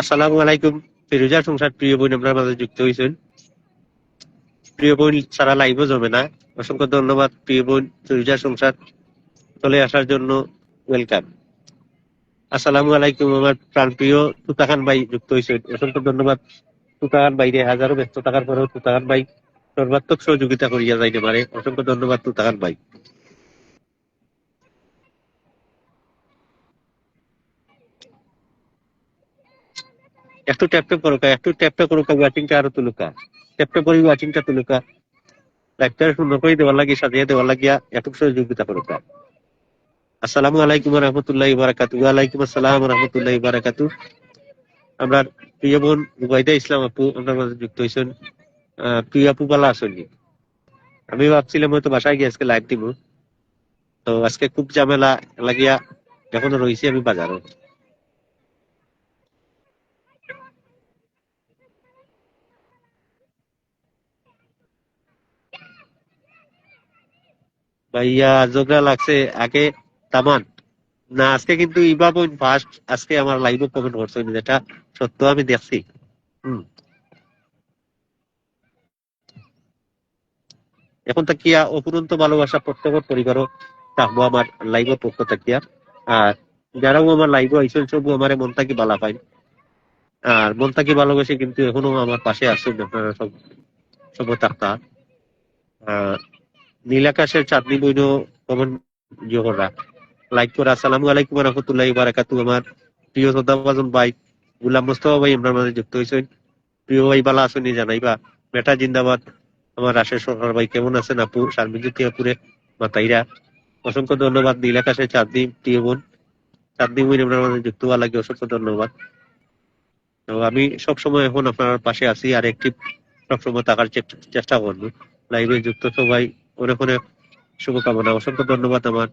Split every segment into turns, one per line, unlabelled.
আসসালামু আলাইকুম। ফিরোজা সংসার প্রিয় বোন আপনার মাঝে যুক্ত হয়েছেন। প্রিয় বোন সারা লাইভও জমে না। অসংখ্য ধন্যবাদ প্রিয় বোন ফিরোজা সংসার চলে আসার জন্য। ওয়েলকাম। আসসালামু আলাইকুম। আমার প্রাণ প্রিয় তুতাখান ভাই যুক্ত হয়েছেন, অসংখ্য ধন্যবাদ। তুতাখান ভাইরে হাজারো ব্যস্ত থাকার পরেও তুতাখান ভাই সর্বাত্মক সহযোগিতা করিয়া যাইতে পারে, অসংখ্য ধন্যবাদ তুতাখান ভাই। একটু ট্যাপ করুকা, একটু ট্যাপ করুকা, ওয়াচিংটা আরো তুলুকা, ট্যাপ করি ওয়াচিংটা তুলুকা, লাইভটা সুন্দর করে দেওয়ার লাগিয়ে সাজিয়ে দেওয়ার লাগিয়া একটু সহযোগিতা করুকা। আসসালামু আলাইকুম রহমতুল্লাহ বারাকাতু। ওয়ালাইকুম আসসালাম রহমতুল্লাহ বারাকাতু। আমরা প্রিয় বোন রুবাইদা ইসলাম আপু আপনার মাঝে যুক্ত হয়েছেন। প্রিয় আপু ভালো আছেন? আমি ভাবছিলাম হয়তো বাসায় গিয়ে আজকে লাইভ দিব, তো আজকে খুব ঝামেলা লাগিয়া এখনো রয়েছি আমি বাজারে। ভাইয়া ঝগড়া লাগছে আগে তামান না, আজকে কিন্তু ইবা বোন ফার্স্ট আজকে আমার লাইভে কমেন্ট করছেন, যেটা সত্য আমি দেখছি। হম এখন তাকিয়া অপুরন্ত ভালোবাসা প্রত্যেকের পরিবারও থাকবো আমার লাইভের পক্ষ থাকিয়া। আর যারাও আমার লাইভে আইসেন সবু আমার মন থাকি বালা পাই, আর মন থাকি ভালোবাসে, কিন্তু এখনো আমার পাশে আসছেন আপনারা সব সময় থাকতা। আহ নীলাকাশের চাঁদনি বইন কমন ইয়ে করা, লাইক করা। আসসালামু আলাইকুম রহমতুল্লাহ বারাকাতু। আমার প্রিয় শ্রদ্ধাভাজন ভাই গুলাম মোস্তফা ভাই আপনার মাঝে যুক্ত হয়েছেন। প্রিয় ভাই বালা আসেনি জানাইবা, বেটা জিন্দাবাদ। আমার রাশের সরকার ভাই কেমন আছেন? আপু শারমিনজ্যোতি আপুরে মাতাইরা অসংখ্য ধন্যবাদ। নীলাকাশের চাঁদনি প্রিয় বোন চাঁদনি বোন আপনার মাঝে যুক্ত হওয়ার লাগে অসংখ্য ধন্যবাদ। তো আমি সবসময় এখন আপনার পাশে আছি আর একটি সবসময় থাকার চেষ্টা করবো। লাইভে যুক্ত সবাই অনেক অনেক শুভকামনা, অসংখ্য ধন্যবাদ। আমার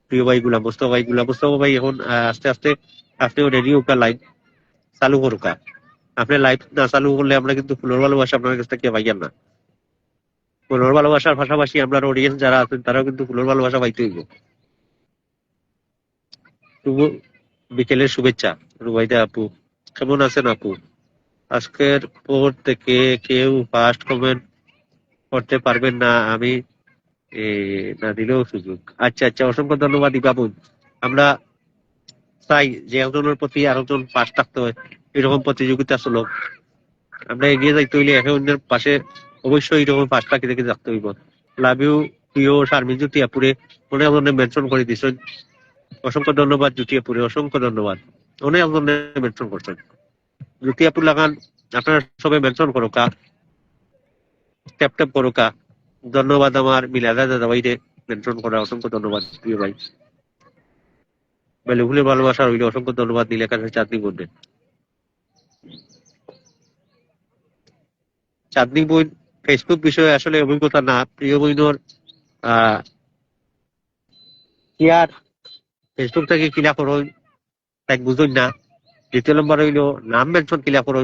প্রিয় ভাই গুলাম মোস্তফা ভাই এখন আস্তে আস্তে আপনিও রেডি হোকা, লাইভ চালু করুকা। আপনি লাইভ না চালু করলে আমরা কিন্তু ফুলের ভালোবাসা আপনার কাছ থেকে পাইয়াম না। ফুলের ভালোবাসার পাশাপাশি আমরা অডিয়েন্স যারা আছেন তারাও কিন্তু ফুলের ভালোবাসা পাইতে হইব। শুভ বিকেলের শুভেচ্ছা রুবাইদা আপু, কেমন আছেন আপু? আজকের পর থেকে কেউ ফার্স্ট কমেন্ট করতে পারবেন না, আমি না দিলেও সুযোগ। আচ্ছা আচ্ছা, অসংখ্য ধন্যবাদ ইবাবুল। আমরা চাই যে একজনের প্রতি আরেকজন পাশ থাকতে হয়, এরকম প্রতিযোগিতা চলক। আমরা এগিয়ে যাইতে হইলে একে অন্যের পাশে অবশ্যই এরকম পাশ থাকি থেকে থাকতে হইব। লাভ ইউ প্রিয় শারমিন জ্যোতি আপুরে, অনেক ধরনের মেনশন করে দিচ্ছেন, অসংখ্য ধন্যবাদ জ্যোতি আপুরে, অসংখ্য ধন্যবাদ। অনেক ধরনের মেনশন করছেন জ্যোতি আপু লাগান, আপনারা সবাই মেনশন করো কা, ট্যাপ ট্যাপ করো কা। ধন্যবাদ আমার মিলাদা দাদা ভাইরে মেনশন করা, অসংখ্য ধন্যবাদ প্রিয় ভাই। ভুলে ভালোবাসা রইলে অসংখ্য ধন্যবাদ। নীলাকাশের চাঁদনি বোনের, চাঁদনি বোন ফেসবুক বিষয়ে আসলে অভিজ্ঞতা না, প্রিয় বোনের আহ কি আর ফেসবুক থেকে কিলা করো তাই বুঝুন না। দ্বিতীয় নম্বর হইল নাম মেনশন কিলা করো,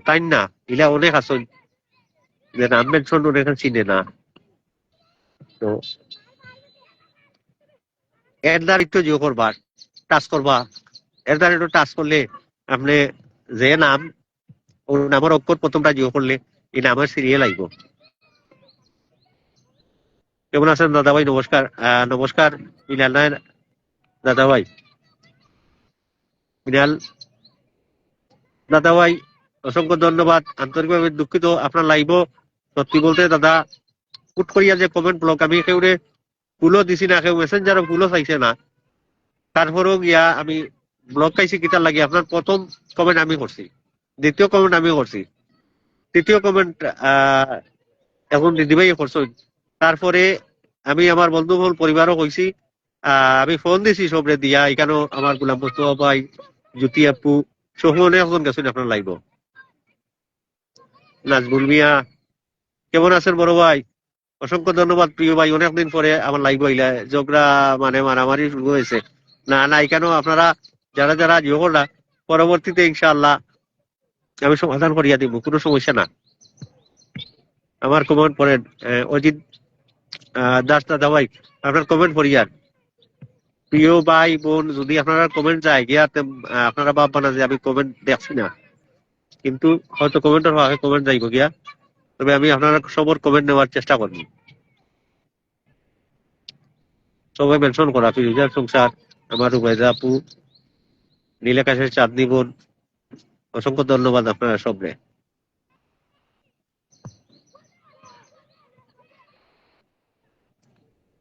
তাই না ইলা অনেক আসন যে নাম মেনশন অনেক চিনে না। তো এর দ্বারা একটু জিও করবা, টাচ করবা, এর দ্বারা একটু টাচ করলে আপনি যে নাম ও নামের অক্ষর প্রথমটা জিও করলে এই নামের সিরিয়াল আইব। কেমন আছেন দাদা ভাই? নমস্কার। নমস্কার মিনাল নায়ের দাদা ভাই, মিনাল দাদা ভাই অসংখ্য ধন্যবাদ। আন্তরিকভাবে দুঃখিত আপনার লাইভ সত্যি বলতে দাদা কুট করিয়া যে কমেন্ট ব্লক আমি কেউরে ফুলও দিছি না, কেউ মেসেঞ্জারও ফুলও চাইছে না, তারপরেও গিয়া আমি ব্লক খাইছি কিতার লাগি। আপনার প্রথম কমেন্ট আমি করছি, দ্বিতীয় কমেন্ট আমি করছি, তৃতীয় কমেন্ট এখন দিদিভাই করছেন। তারপরে আমি আমার বন্ধু পরিবারও কইছি, আমি ফোন দিছি সবরে দিয়া, এখানেও আমার গুলাম মোস্তফা ভাই জ্যোতি আপু সহ অনেকজন গেছেন আপনার লাইভ। নাজমুল মিয়া কেমন আছেন বড় ভাই? অসংখ্য ধন্যবাদ প্রিয় ভাই, অনেকদিন পরে আমার লাইভ হইলা। ঝগড়া মানে মারামারি শুরু হয়েছে না না, এখানেও আপনারা যারা যারা ঝগড়া পরবর্তীতে ইনশাআল্লাহ আমি সমাধান করিয়া দিব, কোনো সমস্যা না। আমার কমেন্ট পড়েন। অজিত দাস দাদা ভাই আপনার কমেন্ট পড়িয়ান। প্রিয় ভাই বোন, যদি আপনারা কমেন্ট যায় গিয়া আপনারা ভাববা না যে আমি কমেন্ট দেখছি না, কিন্তু হয়তো কমেন্টের আগে কমেন্ট যাইব গিয়া, তবে আমি আপনারা সবার কমেন্ট নেওয়ার চেষ্টা করব। সবাই মেনশন করা, ফিরোজার সংসার, আমার রুবাইদা আপু, নীলাকাশের চাঁদনি বোন, অসংখ্য ধন্যবাদ আপনারা সবরে।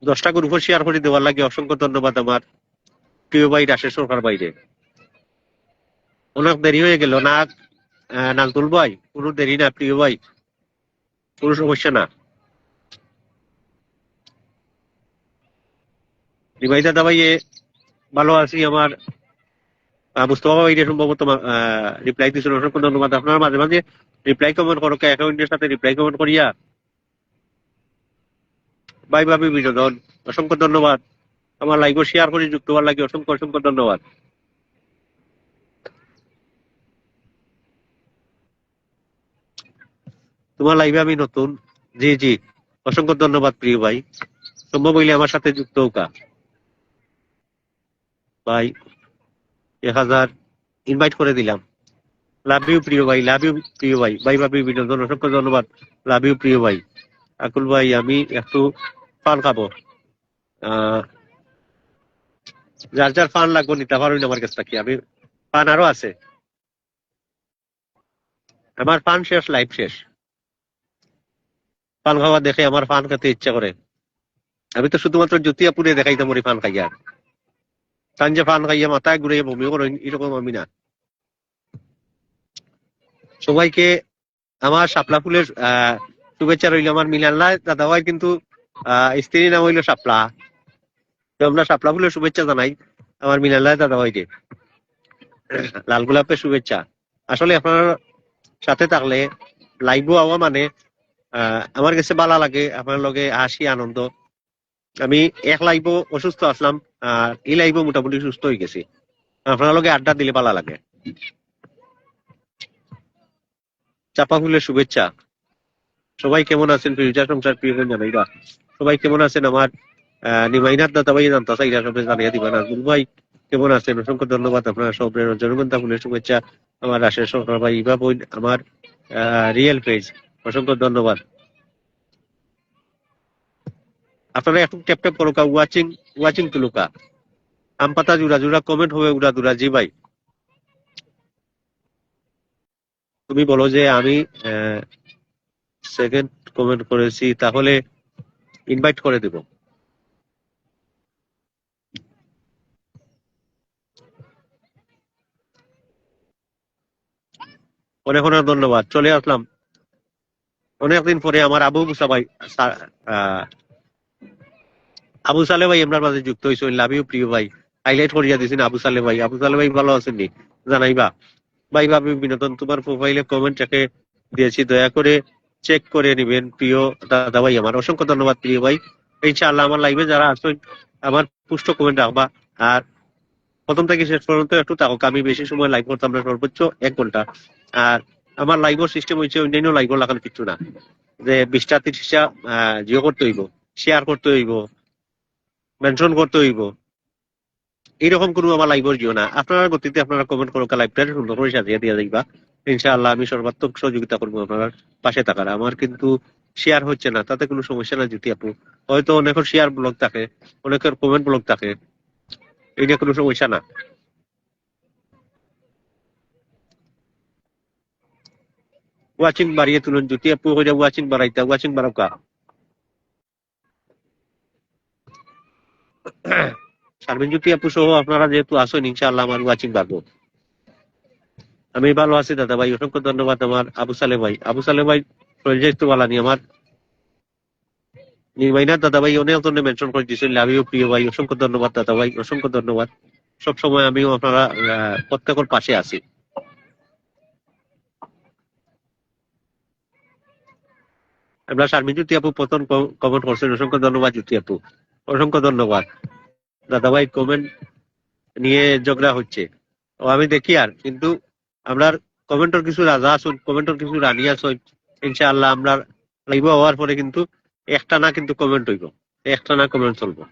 10টা গ্রুপ শেয়ার করে দেওয়ার লাগে অসংখ্য ধন্যবাদ আমার প্রিয় ভাই রাশের সরকার বাইরে। অনেক দেরি হয়ে গেল না নাজদুল ভাই? কোনো দেরি না প্রিয় ভাই, কোনো সমস্যা না। নিমাই দাদা ভাই ভালো আছি। আমার মুস্তফা ভাই সম্ভবত রিপ্লাই দিয়েছিল, অসংখ্য ধন্যবাদ। আপনারা মাঝে মাঝে রিপ্লাই কমেন্ট করো, অ্যাকাউন্টের সাথে রিপ্লাই কমেন্ট করিয়া ভাই ভাবি বিনোদন, অসংখ্য ধন্যবাদ। আমার লাইভ শেয়ার করে যুক্ত হওয়ার লাগে অসংখ্য অসংখ্য ধন্যবাদ। তোমার লাইভে আমি নতুন। জি জি, অসংখ্য ধন্যবাদ প্রিয় ভাই। সম্ভব হইলে আমার সাথে যুক্ত হোকা ভাই। 1000 ইনভাইট করে দিলাম। লাভ ইউ প্রিয় ভাই, লাভ ইউ প্রিয় ভাই। ভাই ভাবি বিনোদন, অসংখ্য ধন্যবাদ। লাভ ইউ প্রিয় ভাই। আকুল ভাই, আমি একটু পান খাবো। যার যার পান লাগবো নিতে পারবেন আমার কাছ থেকে। আমি পান আরো আছে, আমার পান শেষ, লাইফ শেষ। পান খাওয়া দেখে আমার পান খেতে ইচ্ছা করে। আমি তো শুধুমাত্র জুতিয়া পুড়ে দেখাইতাম ওই পান খাইয়া। তান যে পান খাইয়া মাথায় ঘুরে বমি করে এরকম আমি না। সবাইকে আমার শাপলা ফুলের শুভেচ্ছা রইল। আমার মিলান্লায় দাদা ভাই কিন্তু স্ত্রীর নাম হইল শাপলা। তো আমরা শাপলা ফুলের শুভেচ্ছা জানাই আমার মিলান্লায় দাদা ভাইকে। লাল গোলাপের শুভেচ্ছা। আসলে আপনার সাথে থাকলে লাইভও হওয়া মানে আমার কাছে ভালো লাগে। আপনার লগে হাসি আনন্দ। আমি এক লাইভও অসুস্থ আসলাম, আর এই লাইভও মোটামুটি সুস্থ হয়ে গেছি। আপনার লগে আড্ডা দিলে ভালো লাগে। চাপা ফুলের শুভেচ্ছা। সবাই কেমন আছেন? ফিউচার সংসার প্রিয়জন জানাইবা সবাই কেমন আছেন? আমার নিমাইনাথ দাদা ভাই জানতা চাইরা সবাই জানিয়ে দিবা। নাজমুল ভাই কেমন আছেন? অসংখ্য ধন্যবাদ আপনারা সবের। জনগণতা ফুলের শুভেচ্ছা আমার রাশের সরকার ভাই, ইবা বোন, আমার রিয়েল পেজ, অসংখ্য ধন্যবাদ। আপনারা একটু ট্যাপ ট্যাপ করুকা, ওয়াচিং ওয়াচিং তুলুকা। আম পাতা জুড়া জুড়া কমেন্ট হবে উড়া দুরা। জি ভাই, তুমি বলো যে আমি সেকেন্ড কমেন্ট করেছি, তাহলে ইনভাইট করে দেব। অনেক অনেক ধন্যবাদ। চলে আসলাম অনেকদিন পরে। আমার আবু মুসা ভাই, আবু সালে ভাই আপনার মাঝে যুক্ত হয়েছে। লাভ ইউ প্রিয় ভাই। হাইলাইট করিয়া দিয়েছেন আবু সালে ভাই। আবু সালে ভাই ভালো আছেন নি জানাইবা। ভাই ভাবি বিনোদন, তোমার প্রোফাইলে কমেন্ট রেখে দিয়েছি, দয়া করে চেক করে নিবেন প্রিয় দাদা ভাই। আমার অসংখ্য ধন্যবাদ প্রিয় ভাই। ইনশাআল্লাহ আমার লাইভে যারা আসবেন আমার পুষ্ট কমেন্ট রাখবা। আর প্রথম থেকে শেষ পর্যন্ত একটু থাকুক। আমি বেশি সময় লাইভ করতাম না, সর্বোচ্চ 1 ঘন্টা। আর আমার লাইভের সিস্টেম হয়েছে অন্যান্য লাইভ লাগানো কিছু না, যে 20টা 30টা জিও করতে হইব, শেয়ার করতে হইব, মেনশন করতে হইব, এইরকম কোনো আমার লাইভের জিও না। আপনারা গতিতে আপনারা কমেন্ট করুক, লাইভটা সুন্দর করে সাজিয়ে দিয়ে যাইবা। ইনশাআল্লাহ আমি সর্বাত্মক সহযোগিতা করবো আপনার পাশে থাকার। আমার কিন্তু শেয়ার হচ্ছে না, তাতে কোনো সমস্যা না জ্যোতি আপু। হয়তো অনেকের শেয়ার ব্লক থাকে, অনেকের কমেন্ট ব্লক থাকে, এইটা কোনো সমস্যা না। ওয়াচিং বাড়িয়ে তুলুন জ্যোতি আপু, হয়ে ওয়াচিং বাড়াইতা, ওয়াচিং বাড়াকা। শারমিন জ্যোতি আপু সহ আপনারা যেহেতু আসেন, ইনশাআল্লাহ আমার ওয়াচিং বাড়বো। আমি ভালো আছি দাদা ভাই, অসংখ্য ধন্যবাদ। আমার আবু সালে ভাই, আবু সালে ভাই শরীর একটু ভালো নেই। আমার নির্মাইনাথ দাদা ভাই অনেক ধরনের মেনশন করে দিয়েছেন। লাভ ইউ প্রিয় ভাই, অসংখ্য ধন্যবাদ দাদা ভাই, অসংখ্য ধন্যবাদ। সবসময় আমিও আপনারা প্রত্যেকের পাশে আছি। আমরা শারমিন জ্যোতি আপু প্রথম কমেন্ট করছেন, অসংখ্য ধন্যবাদ জ্যোতি আপু, অসংখ্য ধন্যবাদ। দাদা ভাই কমেন্ট নিয়ে ঝগড়া হচ্ছে, ও আমি দেখি। আর কিন্তু আমরা কমেন্টর কিছু রাজা আসুন, কমেন্টর কিছু রানী আসুন। ইনশাআল্লাহ আমরা লাইভ হওয়ার পরে কিন্তু একটা না কিন্তু কমেন্ট হইব, একটা না কমেন্ট চলবো।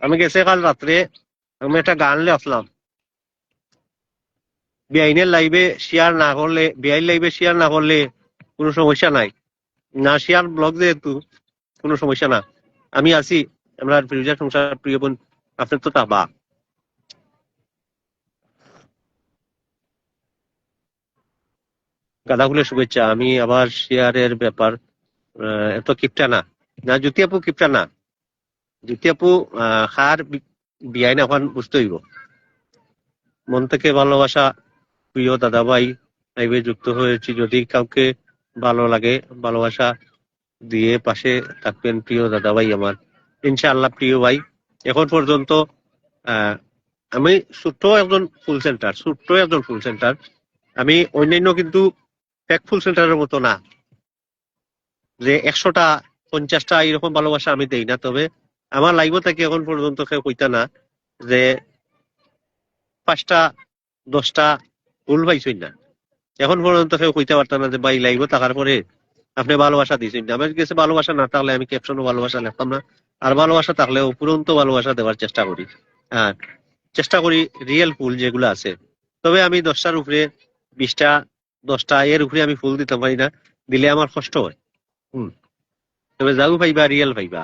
আমি গেছে কাল রাত্রে আমি একটা গান লে আসলাম, বেআইনের লাইভে শেয়ার না করলে, বেআইন লাইভে শেয়ার না করলে কোনো সমস্যা নাই, না শেয়ার ব্লগ যেহেতু কোনো সমস্যা না। আমি আছি, আমরা ফিরোজা সংসার প্রিয় বোন, আপনার তো তাবা গাঁদাফুলের শুভেচ্ছা। আমি আবার শেয়ারের ব্যাপার এত কিপটা না, না জ্যোতি আপু কিপটা না, জ্যোতি আপু খার বিয়াই না এখন বুঝতে হইব। মন থেকে ভালোবাসা প্রিয় দাদাভাই, লাইভে যুক্ত হয়েছি, যদি কাউকে ভালো লাগে ভালোবাসা দিয়ে পাশে থাকবেন প্রিয় দাদাভাই আমার, ইনশাআল্লাহ প্রিয় ভাই। এখন পর্যন্ত আহ, আমি ছোট্ট একজন ফুল সেন্টার। আমি অন্যান্য কিন্তু ফেক ফুল সেন্টারের মতো না যে 100টা 50টা এরকম ভালোবাসা আমি দেই না। তবে আমার লাইভ থেকে এখন পর্যন্ত কেউ কইতা না যে 5টা 10টা ভুল পাইছই না, এখন পর্যন্ত কেউ কইতে পারত না যে ভাই লাইভ থাকার পরে আপনি ভালোবাসা দিয়েছেন না। আমার কাছে ভালোবাসা না থাকলে আমি ক্যাপশনও ভালোবাসা লিখতাম না, আর ভালোবাসা থাকলে উপরন্ত ভালোবাসা দেওয়ার চেষ্টা করি। আর চেষ্টা করি রিয়েল ফুল যেগুলো আছে। তবে আমি 10টার উপরে 20টা 10টা এর উপরে আমি ফুল দিতে পারি না, দিলে আমার কষ্ট হয়। হম। তবে যাও পাইবা রিয়েল পাইবা।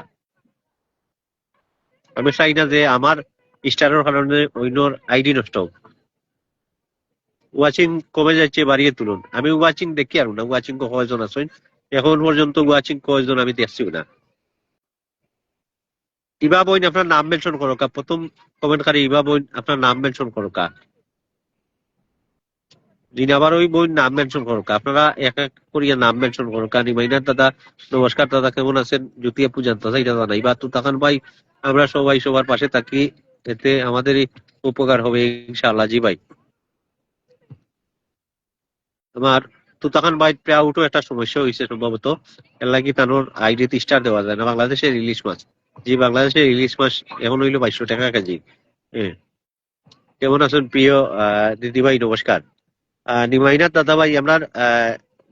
আমি চাই না যে আমার স্টারের কারণে অন্যর আইডি নষ্ট হোক। ওয়াচিং কমে যাচ্ছে, বাড়িয়ে তুলুন। আমি ওয়াচিং দেখি আর না, ওয়াচিং কয়জন আছেন এখন পর্যন্ত, ওয়াচিং কয়জন আমি দেখছিও না। ইবা বইন আপনার নাম মেনশন করো কা, প্রথম কমেন্টকারী ইবা বইন আপনার নাম মেনশন করো কা, দিন আবার ওই বই নাম মেনশন করো কা, আপনারা এক এক করিয়া নাম মেনশন করো কা। নিমাইনার দাদা নমস্কার, দাদা কেমন আছেন, জ্যোতি আপু জানতে চাই দাদা নাই বা তুতাকান ভাই, আমরা সবাই সবার পাশে থাকি, এতে আমাদেরই উপকার হবে ইনশাআল্লাহ। জি ভাই। আমার তুতাকান ভাই প্রাউটও একটা সমস্যা হয়েছে সম্ভবত, এর লাগি তানোর আইডিতে স্টার দেওয়া যায় না। বাংলাদেশের ইলিশ মাছ, জি বাংলাদেশের ইলিশ মাছ এখন হইলো 2200 টাকা কেজি। হ্যাঁ। কেমন আছেন প্রিয় দিদি ভাই, নমস্কার। নিমাইনাথ দাদা ভাই, আমরা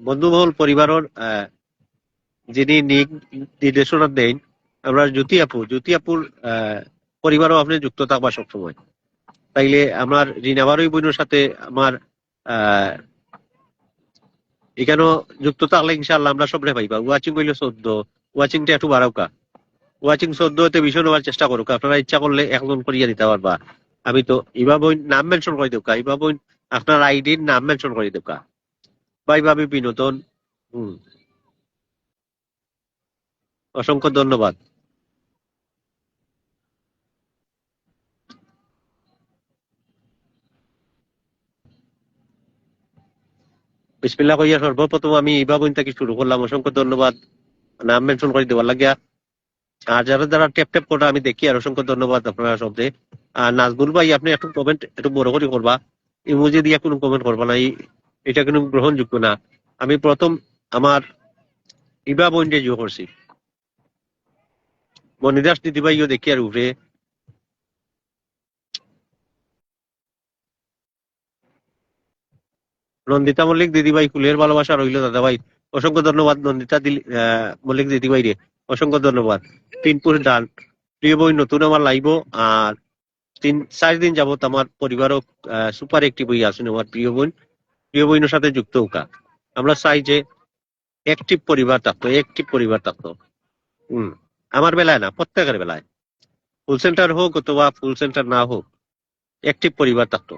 বন্ধুমহল পরিবারের যিনি নির্দেশনা দেন, আমরা জ্যোতি আপুর পরিবারও আপনি যুক্ত থাকবা সবসময়। তাইলে আমার রিনাবারই বোনের সাথে আমার আহ এখানেও যুক্ত থাকলে ইনশাল্লাহ আমরা সবরে পাইবা। ওয়াচিং হইলো 14, ওয়াচিংটা একটু বাড়াওকা, ওয়াচিং 14 ভীষণ হওয়ার চেষ্টা করুক। আপনারা ইচ্ছা করলে একজন করিয়া দিতে পারবা। আমি তো ইবা বই নাম মেনশন করে দেবকা, ইবা বই আপনার আইডির নাম মেনশন করে দেবকা। ভাই ভাবি বিনোদন। হম। অসংখ্য ধন্যবাদ। বিসমিল্লাহ কইয়া সর্বপ্রথম আমি ইবা বইন থেকে শুরু করলাম, অসংখ্য ধন্যবাদ নাম মেনশন করে দেওয়ার লাগিয়া। আর যারা যারা ট্যাপ ট্যাপ করা আমি দেখি, আর অসংখ্য ধন্যবাদ আপনারা শব্দে। আর নাজবুল ভাই, আপনি একটু কমেন্ট একটু বড় করে করবা, ইমোজি দিয়ে কোনো কমেন্ট করবা না, এটা কোনো গ্রহণযোগ্য না। আমি প্রথম আমার ইবা বইন দিয়ে জো করছি, মনিদাস দিদি ভাইও দেখি আর উপরে। নন্দিতা মল্লিক দিদি ভাই, ফুলের ভালোবাসা রইল দাদা ভাই, অসংখ্য ধন্যবাদ নন্দিতা মল্লিক দিদি ভাই রে, অসংখ্য ধন্যবাদ। 3 পুর ডান, প্রিয় বই নতুন আমার লাইভ। আর 3-4 দিন যাবত আমার পরিবারও সুপার একটিভ হয়ে আসুন আমার প্রিয় বোনের সাথে যুক্ত হোকা। আমরা চাই যে একটিভ পরিবার থাকতো। হম। আমার বেলায় না, প্রত্যেকের বেলায়, ফুল সেন্টার হোক অথবা ফুল সেন্টার না হোক, একটিভ পরিবার থাকতো।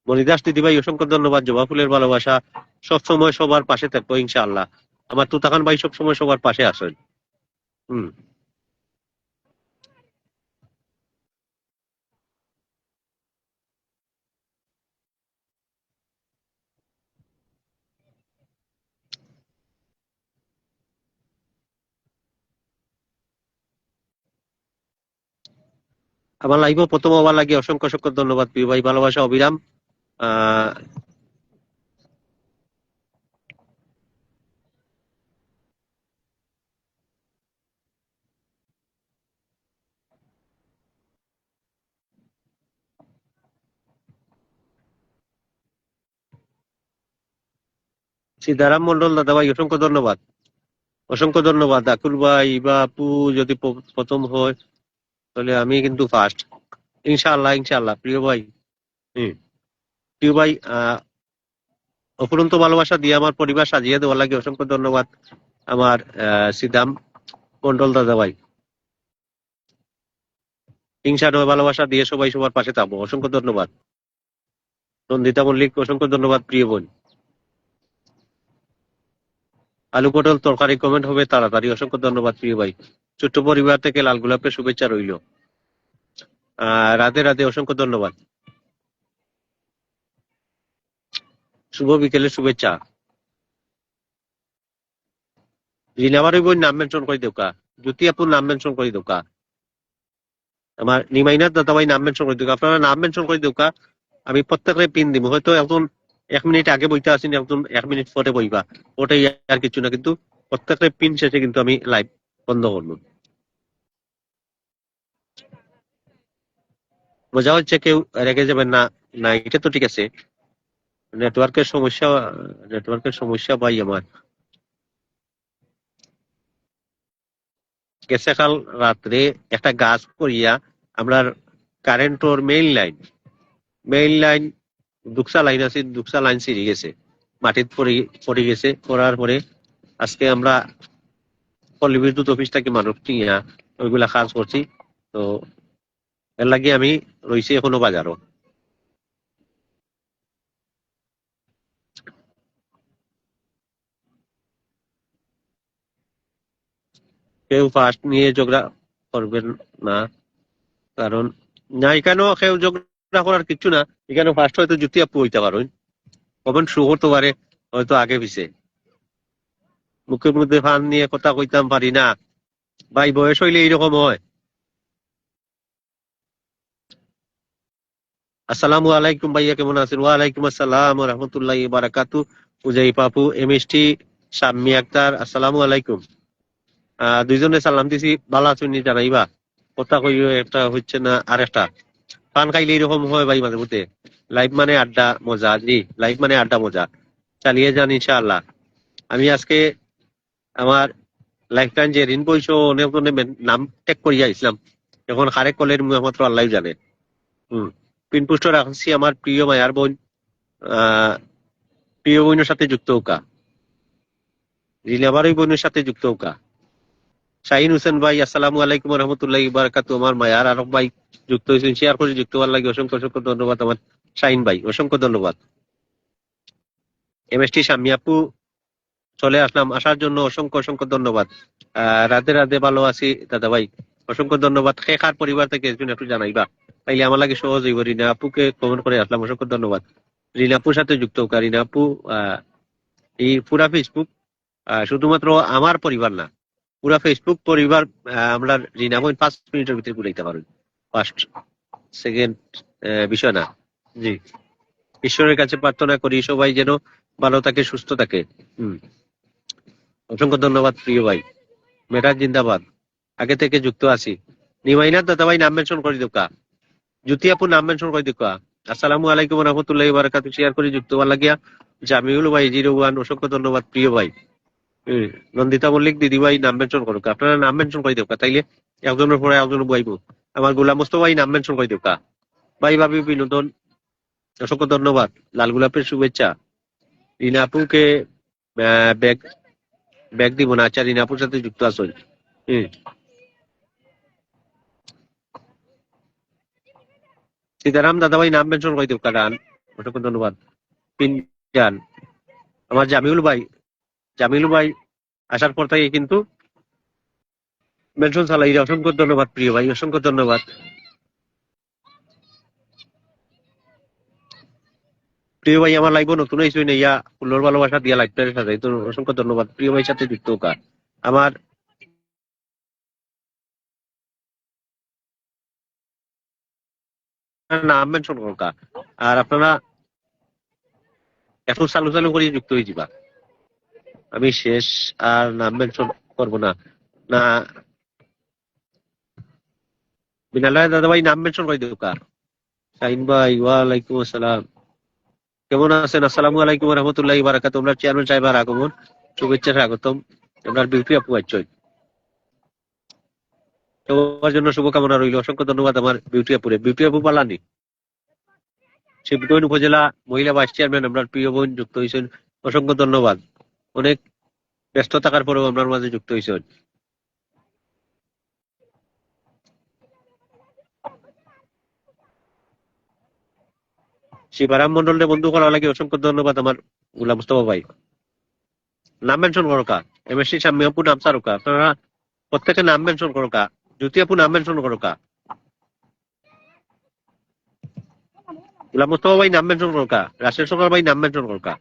মনিদাস দিদিভাই, অসংখ্য ধন্যবাদ। জবা ফুলের ভালোবাসা সবসময় সবার পাশে থাকবো ইনশাআল্লাহ। আমার তুতাকান ভাই সবসময় সবার পাশে আসেন। হম। আমার লাইভ প্রথম হবার লাগে অসংখ্য অসংখ্য ধন্যবাদ প্রিয় ভাই, ভালোবাসা অবিরাম। আহ সীতারাম মন্ডল দাদা ভাই অসংখ্য ধন্যবাদ, অসংখ্য ধন্যবাদ। আকুল ভাই বা আপু যদি প্রথম হয় তাহলে আমি কিন্তু ফার্স্ট। ইনশাআল্লাহ ইনশাআল্লাহ প্রিয় ভাই। হুম, প্রিয় ভাই অফুরন্ত ভালোবাসা দিয়ে আমার পরিবার সাজিয়ে দেওয়ার লাগে অসংখ্য ধন্যবাদ আমার সিদাম মন্ডল দাদা ভাই। হিংসা নয় ভালোবাসা দিয়ে সবাই সবার পাশে থাকবো, অসংখ্য ধন্যবাদ। নন্দিতা মল্লিক অসংখ্য ধন্যবাদ প্রিয় বোন। আলু পটল তরকারি কমেন্ট হবে তাড়াতাড়ি, অসংখ্য ধন্যবাদ প্রিয় ভাই। ছোট্ট পরিবার থেকে লাল গোলাপের শুভেচ্ছা রইল। রাধে রাধে, অসংখ্য ধন্যবাদ। শুভ বিকেলের শুভেচ্ছা। রিনাবারি বোন নাম মেনশন করে দেউকা, জ্যোতি আপুর নাম মেনশন করে দেউকা, আমার নিমাইনাথ দাদাভাই নাম মেনশন করে দেউকা, আপনারা নাম মেনশন করে দেউকা। আমি প্রত্যেকের পিন দিব, হয়তো এখন 1 মিনিট আগে বইতে আসিনি, এখন 1 মিনিট পরে বইবা, ওটাই আর কিছু না, কিন্তু প্রত্যেকের পিন শেষে কিন্তু আমি লাইভ বন্ধ করবো। বোঝা হচ্ছে কেউ রেগে যাবেন না, না এটা তো ঠিক আছে। নেটওয়ার্কের সমস্যা, নেটওয়ার্কের সমস্যা ভাই আমার। গেছে কাল রাত্রে একটা গাছ পড়িয়া আমরা কারেন্টর মেইন লাইন দুকসা লাইন আছে, দুকসা লাইন ছিঁড়ে গেছে, মাটিত পড়ে গেছে। পড়ার পরে আজকে আমরা পল্লী বিদ্যুৎ অফিস থেকে মানুষ নিয়ে ওইগুলা কাজ করছি। তো এর লাগে আমি রইছি এখনো বাজারও। কেউ ফার্স্ট নিয়ে ঝগড়া করবেন না, কারণ না এখানেও কেউ ঝগড়া করার কিছু না। এখানে ফার্স্ট হয়তো জুতি আপু হইতে পারেন, কমেন্ট শো করতে পারে হয়তো আগে পিছে। মুখের মধ্যে ফান নিয়ে কথা কইতাম পারি না ভাই, বয়স হইলে এইরকম হয়। আসসালামু আলাইকুম ভাইয়া, কেমন আছেন? ওয়ালাইকুম আসসালাম ওয়া রাহমাতুল্লাহি ওয়া বারাকাতু। উজাই পাপু, এমএসটি, শাম্মী আক্তার, আসসালামু আলাইকুম। দুইজনে সালাম দিছি, ভালো আছেন নি জানাইবা। কথা কইও একটা হচ্ছে না আর একটা। পান খাইলে এরকম হয় ভাই মাঝে মধ্যে। লাইভ মানে আড্ডা মজা, জি লাইভ মানে আড্ডা মজা, চালিয়ে যান ইনশাআল্লাহ। আমি আজকে আমার লাইফ টাইম যে ঋণ বইছো অনেক নাম টেক করিয়া ইসলাম, এখন খারেক কলের একমাত্র আল্লাহ জানে। হম, পিনপুষ্ট রাখছি আমার প্রিয় মায়ার বোন, আহ প্রিয় বোনের সাথে যুক্ত হোকা, রিনাবারই বোনের সাথে যুক্ত হোকা। শাহিন হোসেন ভাই, আসসালামু আলাইকুম রহমতুল্লাহ বারাকাতু। আমার মায়ার আরব ভাই যুক্ত হয়েছেন, শেয়ার করে যুক্ত হওয়ার লাগে অসংখ্য অসংখ্য ধন্যবাদ আমার শাহিন ভাই, অসংখ্য ধন্যবাদ। এমএসটি শাম্মী আপু, চলে আসলাম, আসার জন্য অসংখ্য অসংখ্য ধন্যবাদ। রাধে রাধে, ভালো আছি দাদা ভাই, অসংখ্য ধন্যবাদ। খেখার পরিবার থেকে একটু জানাইবা তাইলে আমার লাগে সহজ হইব। রিনা আপুকে কমেন্ট করে আসলাম, অসংখ্য ধন্যবাদ। রিনা আপুর সাথে যুক্ত হোক। রিনা আপু এই পুরা ফেসবুক শুধুমাত্র আমার পরিবার না, পুরা ফেসবুক পরিবার আমরা রিনা বোন 5 মিনিটের ভিতরে ঘুরাইতে পারবেন। ফার্স্ট সেকেন্ড বিষয় না। জি, ঈশ্বরের কাছে প্রার্থনা করি সবাই যেন ভালো থাকে, সুস্থ থাকে। হম, অসংখ্য ধন্যবাদ প্রিয় ভাই। মেটার জিন্দাবাদ, আগে থেকে যুক্ত আছি। নিমাইনাথ দাদা ভাই নাম মেনশন করে দোকা, জ্যোতি আপু নাম মেনশন করে দোকা। আসসালামু আলাইকুম রহমতুল্লাহি বারাকাতু, শেয়ার করে যুক্ত হওয়ার লাগিয়া জামিউল ভাই 01, অসংখ্য ধন্যবাদ প্রিয় ভাই। হম, নন্দিতা মল্লিক দিদি ভাই নাম মেনশন করুক, আপনারা নাম মেনশন করে দোকা তাইলে একজনের পরে একজন বইব। আমার গোলাম মোস্তফা ভাই নাম মেনশন করে দোকা। ভাই ভাবি বিনোদন, অসংখ্য ধন্যবাদ, লাল গোলাপের শুভেচ্ছা। রিনা আপুকে ব্যাগ ব্যাগ দিব না, আচ্ছা রিনা আপুর সাথে যুক্ত আছো। হম, সীতারাম দাদাভাই নাম মেনশন করে দেব কারণ, অসংখ্য ধন্যবাদ। পিনজান, আমার জামিল ভাই আসার পর থেকে কিন্তু মেনশন চালাই, অসংখ্য ধন্যবাদ প্রিয় ভাই, অসংখ্য ধন্যবাদ। প্রিয় ভাই আমার লাইভ নতুন হয়েছে না, ইয়া ফুলোর ভালোবাসা দিয়া লাইভটা সাজাই তো, অসংখ্য ধন্যবাদ প্রিয় ভাই সাথে যুক্ত হোক। আমার নাম মেনশন হোক, আর আপনারা এখন চালু চালু করে যুক্ত হয়ে যাবা। আমি শেষ আর নাম মেনশন করবো না। না, বিনালয় দাদা ভাই নাম মেনশন করে দেব। শাহিন ভাই, ওয়ালাইকুম আসসালাম। কেমন আছেন? আসসালামু আলাইকুম রহমতুল্লাহি বারাকাতুহু। আমরা চেয়ারম্যান সাহেবের আগমন, শুভেচ্ছা স্বাগতম। আপনার বিউটি আপু আইছেন, সবার জন্য শুভকামনা রইল। অসংখ্য ধন্যবাদ আমার বিউটি আপুরে। বিউটি আপু পালানি শিবগঞ্জ উপজেলা মহিলা ভাইস চেয়ারম্যান, আপনার প্রিয় বোন যুক্ত হয়েছেন, অসংখ্য ধন্যবাদ। অনেক ব্যস্ত থাকার পরেও আপনার মাঝে যুক্ত হয়েছেন। শিবারাম মন্ডলের বন্ধু করা লাগে, অসংখ্য ধন্যবাদ আমার গুলাম মুস্তফা ভাই। নাম মেনশন করো কা, এমএসসি শাম্মী আপু নাম সারো কা, আপনারা প্রত্যেকে নাম মেনশন করো কা, জ্যোতি আপু নাম মেনশন করো কা, গুলাম মুস্তফা ভাই নাম মেনশন করো কা, রাশেদ সরকার ভাই নাম মেনশন করো কা,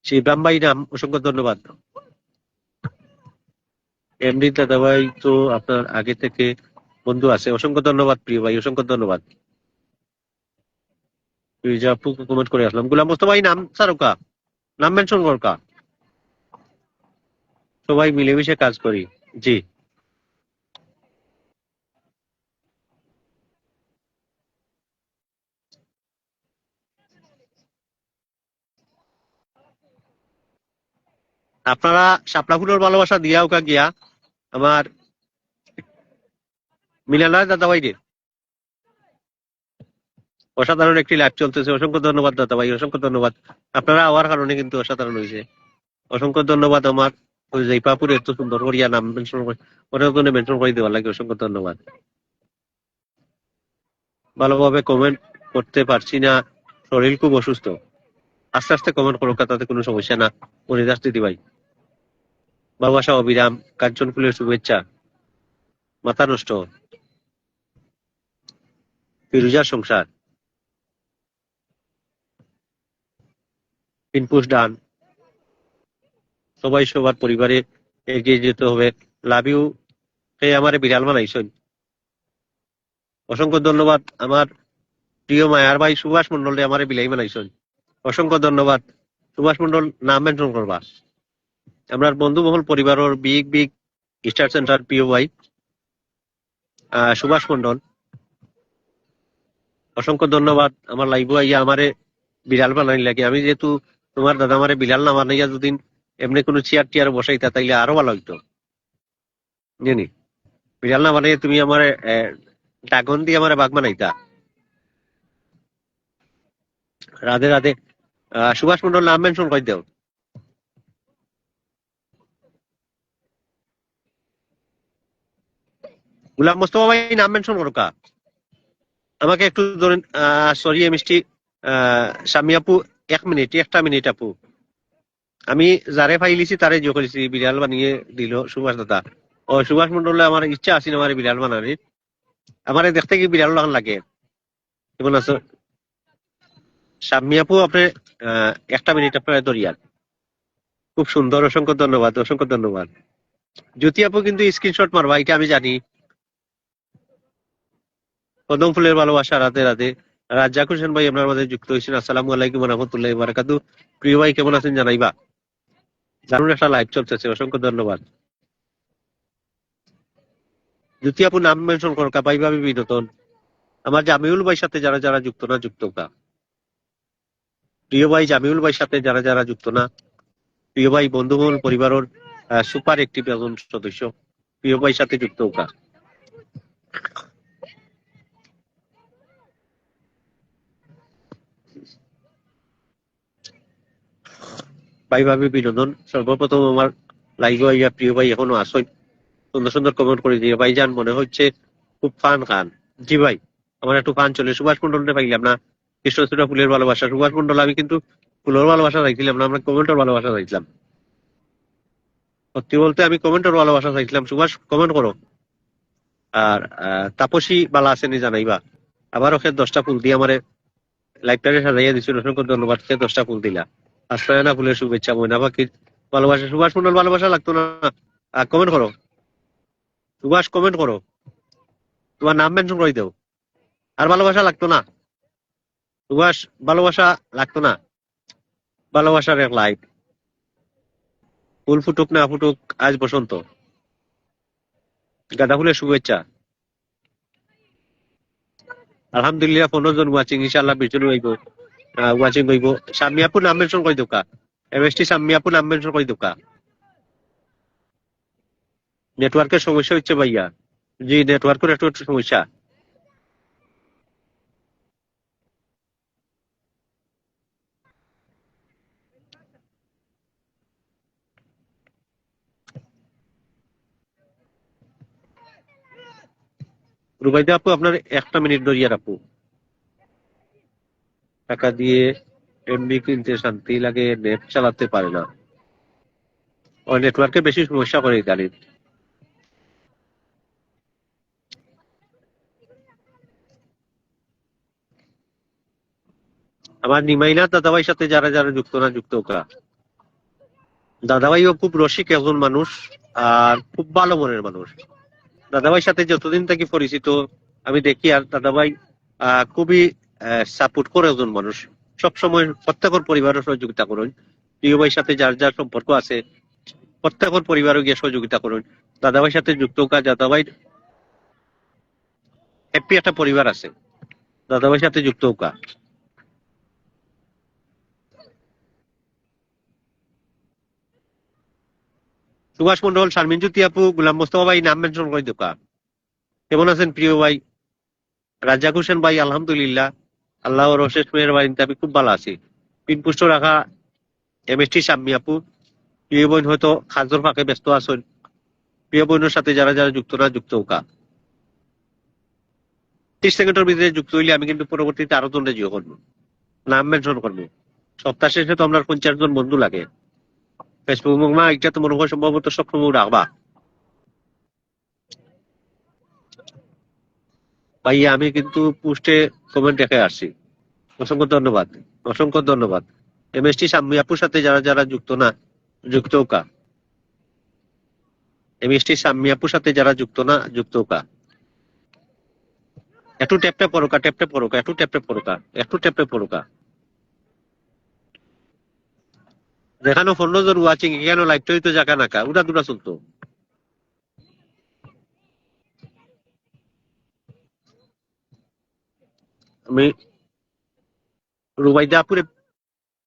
শিবরাম ভাই নাম, অসংখ্য ধন্যবাদ। এমডি দাদা ভাই তো আপনার আগে থেকে বন্ধু আছে, অসংখ্য ধন্যবাদ প্রিয় ভাই, অসংখ্য ধন্যবাদ। ফিরোজা আপু কমেন্ট করে আসলাম। গুলাম মোস্তফা ভাই নাম সারোকা, নাম মেনশন করকা, সবাই মিলেমিশে কাজ করি। জি, আপনারা শাপলা ফুলের ভালোবাসা দিয়া ওকা গিয়া আমার মিলানার দাদা ভাইদের অসাধারণ একটি লাইভ চলতেছে, অসংখ্য ধন্যবাদ দাদা ভাই, অসংখ্য ধন্যবাদ। আপনারা হওয়ার কারণে কিন্তু অসাধারণ হয়েছে, অসংখ্য ধন্যবাদ। আমার ওই যে পাপুর এত সুন্দর করিয়া নাম মেনশন করে, অনেক মেনশন করে দেওয়ার লাগে, অসংখ্য ধন্যবাদ। ভালোভাবে কমেন্ট করতে পারছি না, শরীর খুব অসুস্থ। আস্তে আস্তে কমেন্ট করো, তাতে কোনো সমস্যা না। মনিদাস দিদি ভাই ভালোবাসা অবিরাম, কাঞ্চন ফুলের শুভেচ্ছা, মাথা নষ্ট, ফিরুজার সংসার, পিনপুষ ডান, সবাই সবার পরিবারে এগিয়ে যেতে হবে। Love you. হে আমারে বিড়াল বানাইছেন, অসংখ্য ধন্যবাদ। আমার প্রিয় মায়ার ভাই সুভাষ মন্ডল আমারে বিলাই বানাইছেন, অসংখ্য ধন্যবাদ। সুভাষ মন্ডল নাম মেনশন করবা। আমার বন্ধু মহল পরিবারের বিগ বিগ স্টার সেন্টার প্রিয় ভাই সুভাষ মন্ডল, অসংখ্য ধন্যবাদ। আমার লাইভ আইয়া আমারে বিড়াল বানাই লাগে। আমি যেহেতু তোমার দাদা আমারে বিড়াল না বানাইয়া যদি এমনি কোনো চেয়ার টিয়ার বসাইতা তাইলে আরো ভালো হইতো, জানি। বিড়াল না বানাইয়া তুমি আমার ড্রাগন দিয়ে আমার বাঘ বানাইতা। রাধে রাধে। সুভাষ মন্ডল নাম মেনশন করে দাও। গুলাম মোস্তফা ভাই নাম মেনশন করো কা, আমাকে একটু ধরেন। সরি মিষ্টি শাম্মী আপু, 1 মিনিট, একটা মিনিট আপু। আমি যারে ফাইলিছি তারে জো করেছি, বিড়াল বানিয়ে দিল সুভাষ দাদা। ও সুভাষ মন্ডলে আমার ইচ্ছা আছে আমার বিড়াল বানানির। আমার দেখতে কি বিড়াল লাগান লাগে। কেমন আছো শাম্মী আপু? আপনি 1 মিনিট আপনার দরিয়ান, খুব সুন্দর, অসংখ্য ধন্যবাদ, অসংখ্য ধন্যবাদ। জ্যোতি আপু কিন্তু স্ক্রিনশট মারবা, এটা আমি জানি। কদম ফুলের ভালোবাসা, রাধে রাধে। রাজ্জাক হোসেন ভাই আপনার মাঝে যুক্ত হয়েছেন, আসসালামু আলাইকুম রহমতুল্লাহি বারাকাতু। প্রিয় ভাই কেমন আছেন জানাইবা। দারুণ একটা লাইভ চলতেছে, অসংখ্য ধন্যবাদ। জ্যোতি আপু নাম মেনশন করকা, পাইভাবে বিনোদন। আমার জামিউল ভাই সাথে যারা যারা যুক্ত না, যুক্ত কা। প্রিয় ভাই জামিউল ভাই সাথে যারা যারা যুক্ত না, প্রিয় ভাই বন্ধুমহল পরিবারের সুপার একটিভ একজন সদস্য, প্রিয় ভাই সাথে যুক্ত কা। পাইভাবে বিনোদন। সর্বপ্রথম আমার লাইভ আইয়া প্রিয় ভাই এখনো আসেন, সুন্দর সুন্দর কমেন্ট করে দিয়ে ভাই যান, মনে হচ্ছে খুব ফান খান। জি ভাই, আমার একটু ফান চলে। সুভাষ মন্ডলটা পাইলাম না, কৃষ্ণচূড়া ফুলের ভালোবাসা। সুভাষ মন্ডল আমি কিন্তু ফুলের ভালোবাসা চাইছিলাম না, আমরা কমেন্টের ভালোবাসা চাইছিলাম। সত্যি বলতে আমি কমেন্টের ভালোবাসা চাইছিলাম। সুভাষ কমেন্ট করো। আর তাপসী বালা আসেনি জানাইবা। আবার ওকে 10টা ফুল দিয়ে আমার লাইফটারে সাজাইয়া দিছিল, অসংখ্য ধন্যবাদ। সে 10টা ফুল দিলা। আশ্রয়না ফুলের শুভেচ্ছা, ময়না পাখির ভালোবাসা। সুভাষ মন্ডল ভালোবাসা লাগতো না, কমেন্ট করো। সুভাষ কমেন্ট করো, তোমার নাম মেনশন করে দাও। আর ভালোবাসা লাগতো না সুভাষ, ভালোবাসা লাগতো না। ভালোবাসার এক লাইফ, ফুল ফুটুক না ফুটুক, আজ বসন্ত। গাঁদা ফুলের শুভেচ্ছা। আলহামদুলিল্লাহ 15 জন ওয়াচিং, ইনশাআল্লাহ 20 জন হইব ওয়াচিং হইব। সামিয়াপুর নাম মেনশন করে দোকা, এমএসটি সামিয়াপুর নাম মেনশন করে দোকা। নেটওয়ার্কের সমস্যা হচ্ছে ভাইয়া, জি নেটওয়ার্কের একটু একটু সমস্যা। রুবাইদা আপু আপনার একটা মিনিট ধরিয়া রাখু। টাকা দিয়ে এমবি কিনতে শান্তি লাগে, নেট চালাতে পারে না, ও নেটওয়ার্কে বেশি সমস্যা করে ইদানিং। আমার নিমাইনা দাদাভাইয়ের সাথে যারা যারা যুক্ত না যুক্ত ওকা। দাদাভাইও খুব রসিক একজন মানুষ, আর খুব ভালো মনের মানুষ। দাদাভাইয়ের সাথে যতদিন থেকে পরিচিত আমি দেখি, আর দাদাভাই খুবই সাপোর্ট করে একজন মানুষ। সবসময় প্রত্যেকের পরিবারের সহযোগিতা করুন। প্রিয় ভাইয়ের সাথে যার যার সম্পর্ক আছে প্রত্যেকের পরিবারও গিয়ে সহযোগিতা করুন। দাদাভাইয়ের সাথে যুক্ত হোক, দাদাভাই হ্যাপি একটা পরিবার আছে, দাদাভাইয়ের সাথে যুক্ত হোক। সুভাষ মন্ডল, শারমিন জ্যোতি আপু, গুলাম মোস্তফা ভাই নাম মেনশন করে দোকা। কেমন আছেন প্রিয় ভাই? রাজ্জাক হোসেন ভাই, আলহামদুলিল্লাহ আল্লাহর অশেষ মেহেরবানিতে আমি খুব ভালো আছি। পিনপুষ্ট রাখা এমএসটি শাম্মী আপু, প্রিয় বোন হয়তো খাজর ফাঁকে ব্যস্ত আছেন। প্রিয় বোনের সাথে যারা যারা যুক্ত না যুক্ত হোকা। 30 সেকেন্ডের ভিতরে যুক্ত হইলে আমি কিন্তু পরবর্তীতে আরো জনরে জিও করবো, নাম মেনশন করবো। সপ্তাহ শেষে তো আমরা 50 জন বন্ধু লাগে। ফেসবুক মা এটা তো মনে হয় সম্ভবত সবসময় রাখবা। ভাইয়া আমি কিন্তু পোস্টে কমেন্ট দেখে আসছি, অসংখ্য ধন্যবাদ, অসংখ্য ধন্যবাদ। এমএসটি শাম্মী আপুর সাথে যারা যারা যুক্ত না যুক্ত হোকা। এমএসটি শাম্মী আপুর সাথে যারা যুক্ত না যুক্ত হোকা। একটু ট্যাপটা পড়োকা, ট্যাপটা পড়োকা, একটু ট্যাপটা পড়োকা, একটু ট্যাপটা পড়োকা। দেখানো 15 জন ওয়াচিং, এখানে লাইভটা হইতো জাকা নাকা উড়া দুরা চলতো। আমি রুবাইদা আপুরে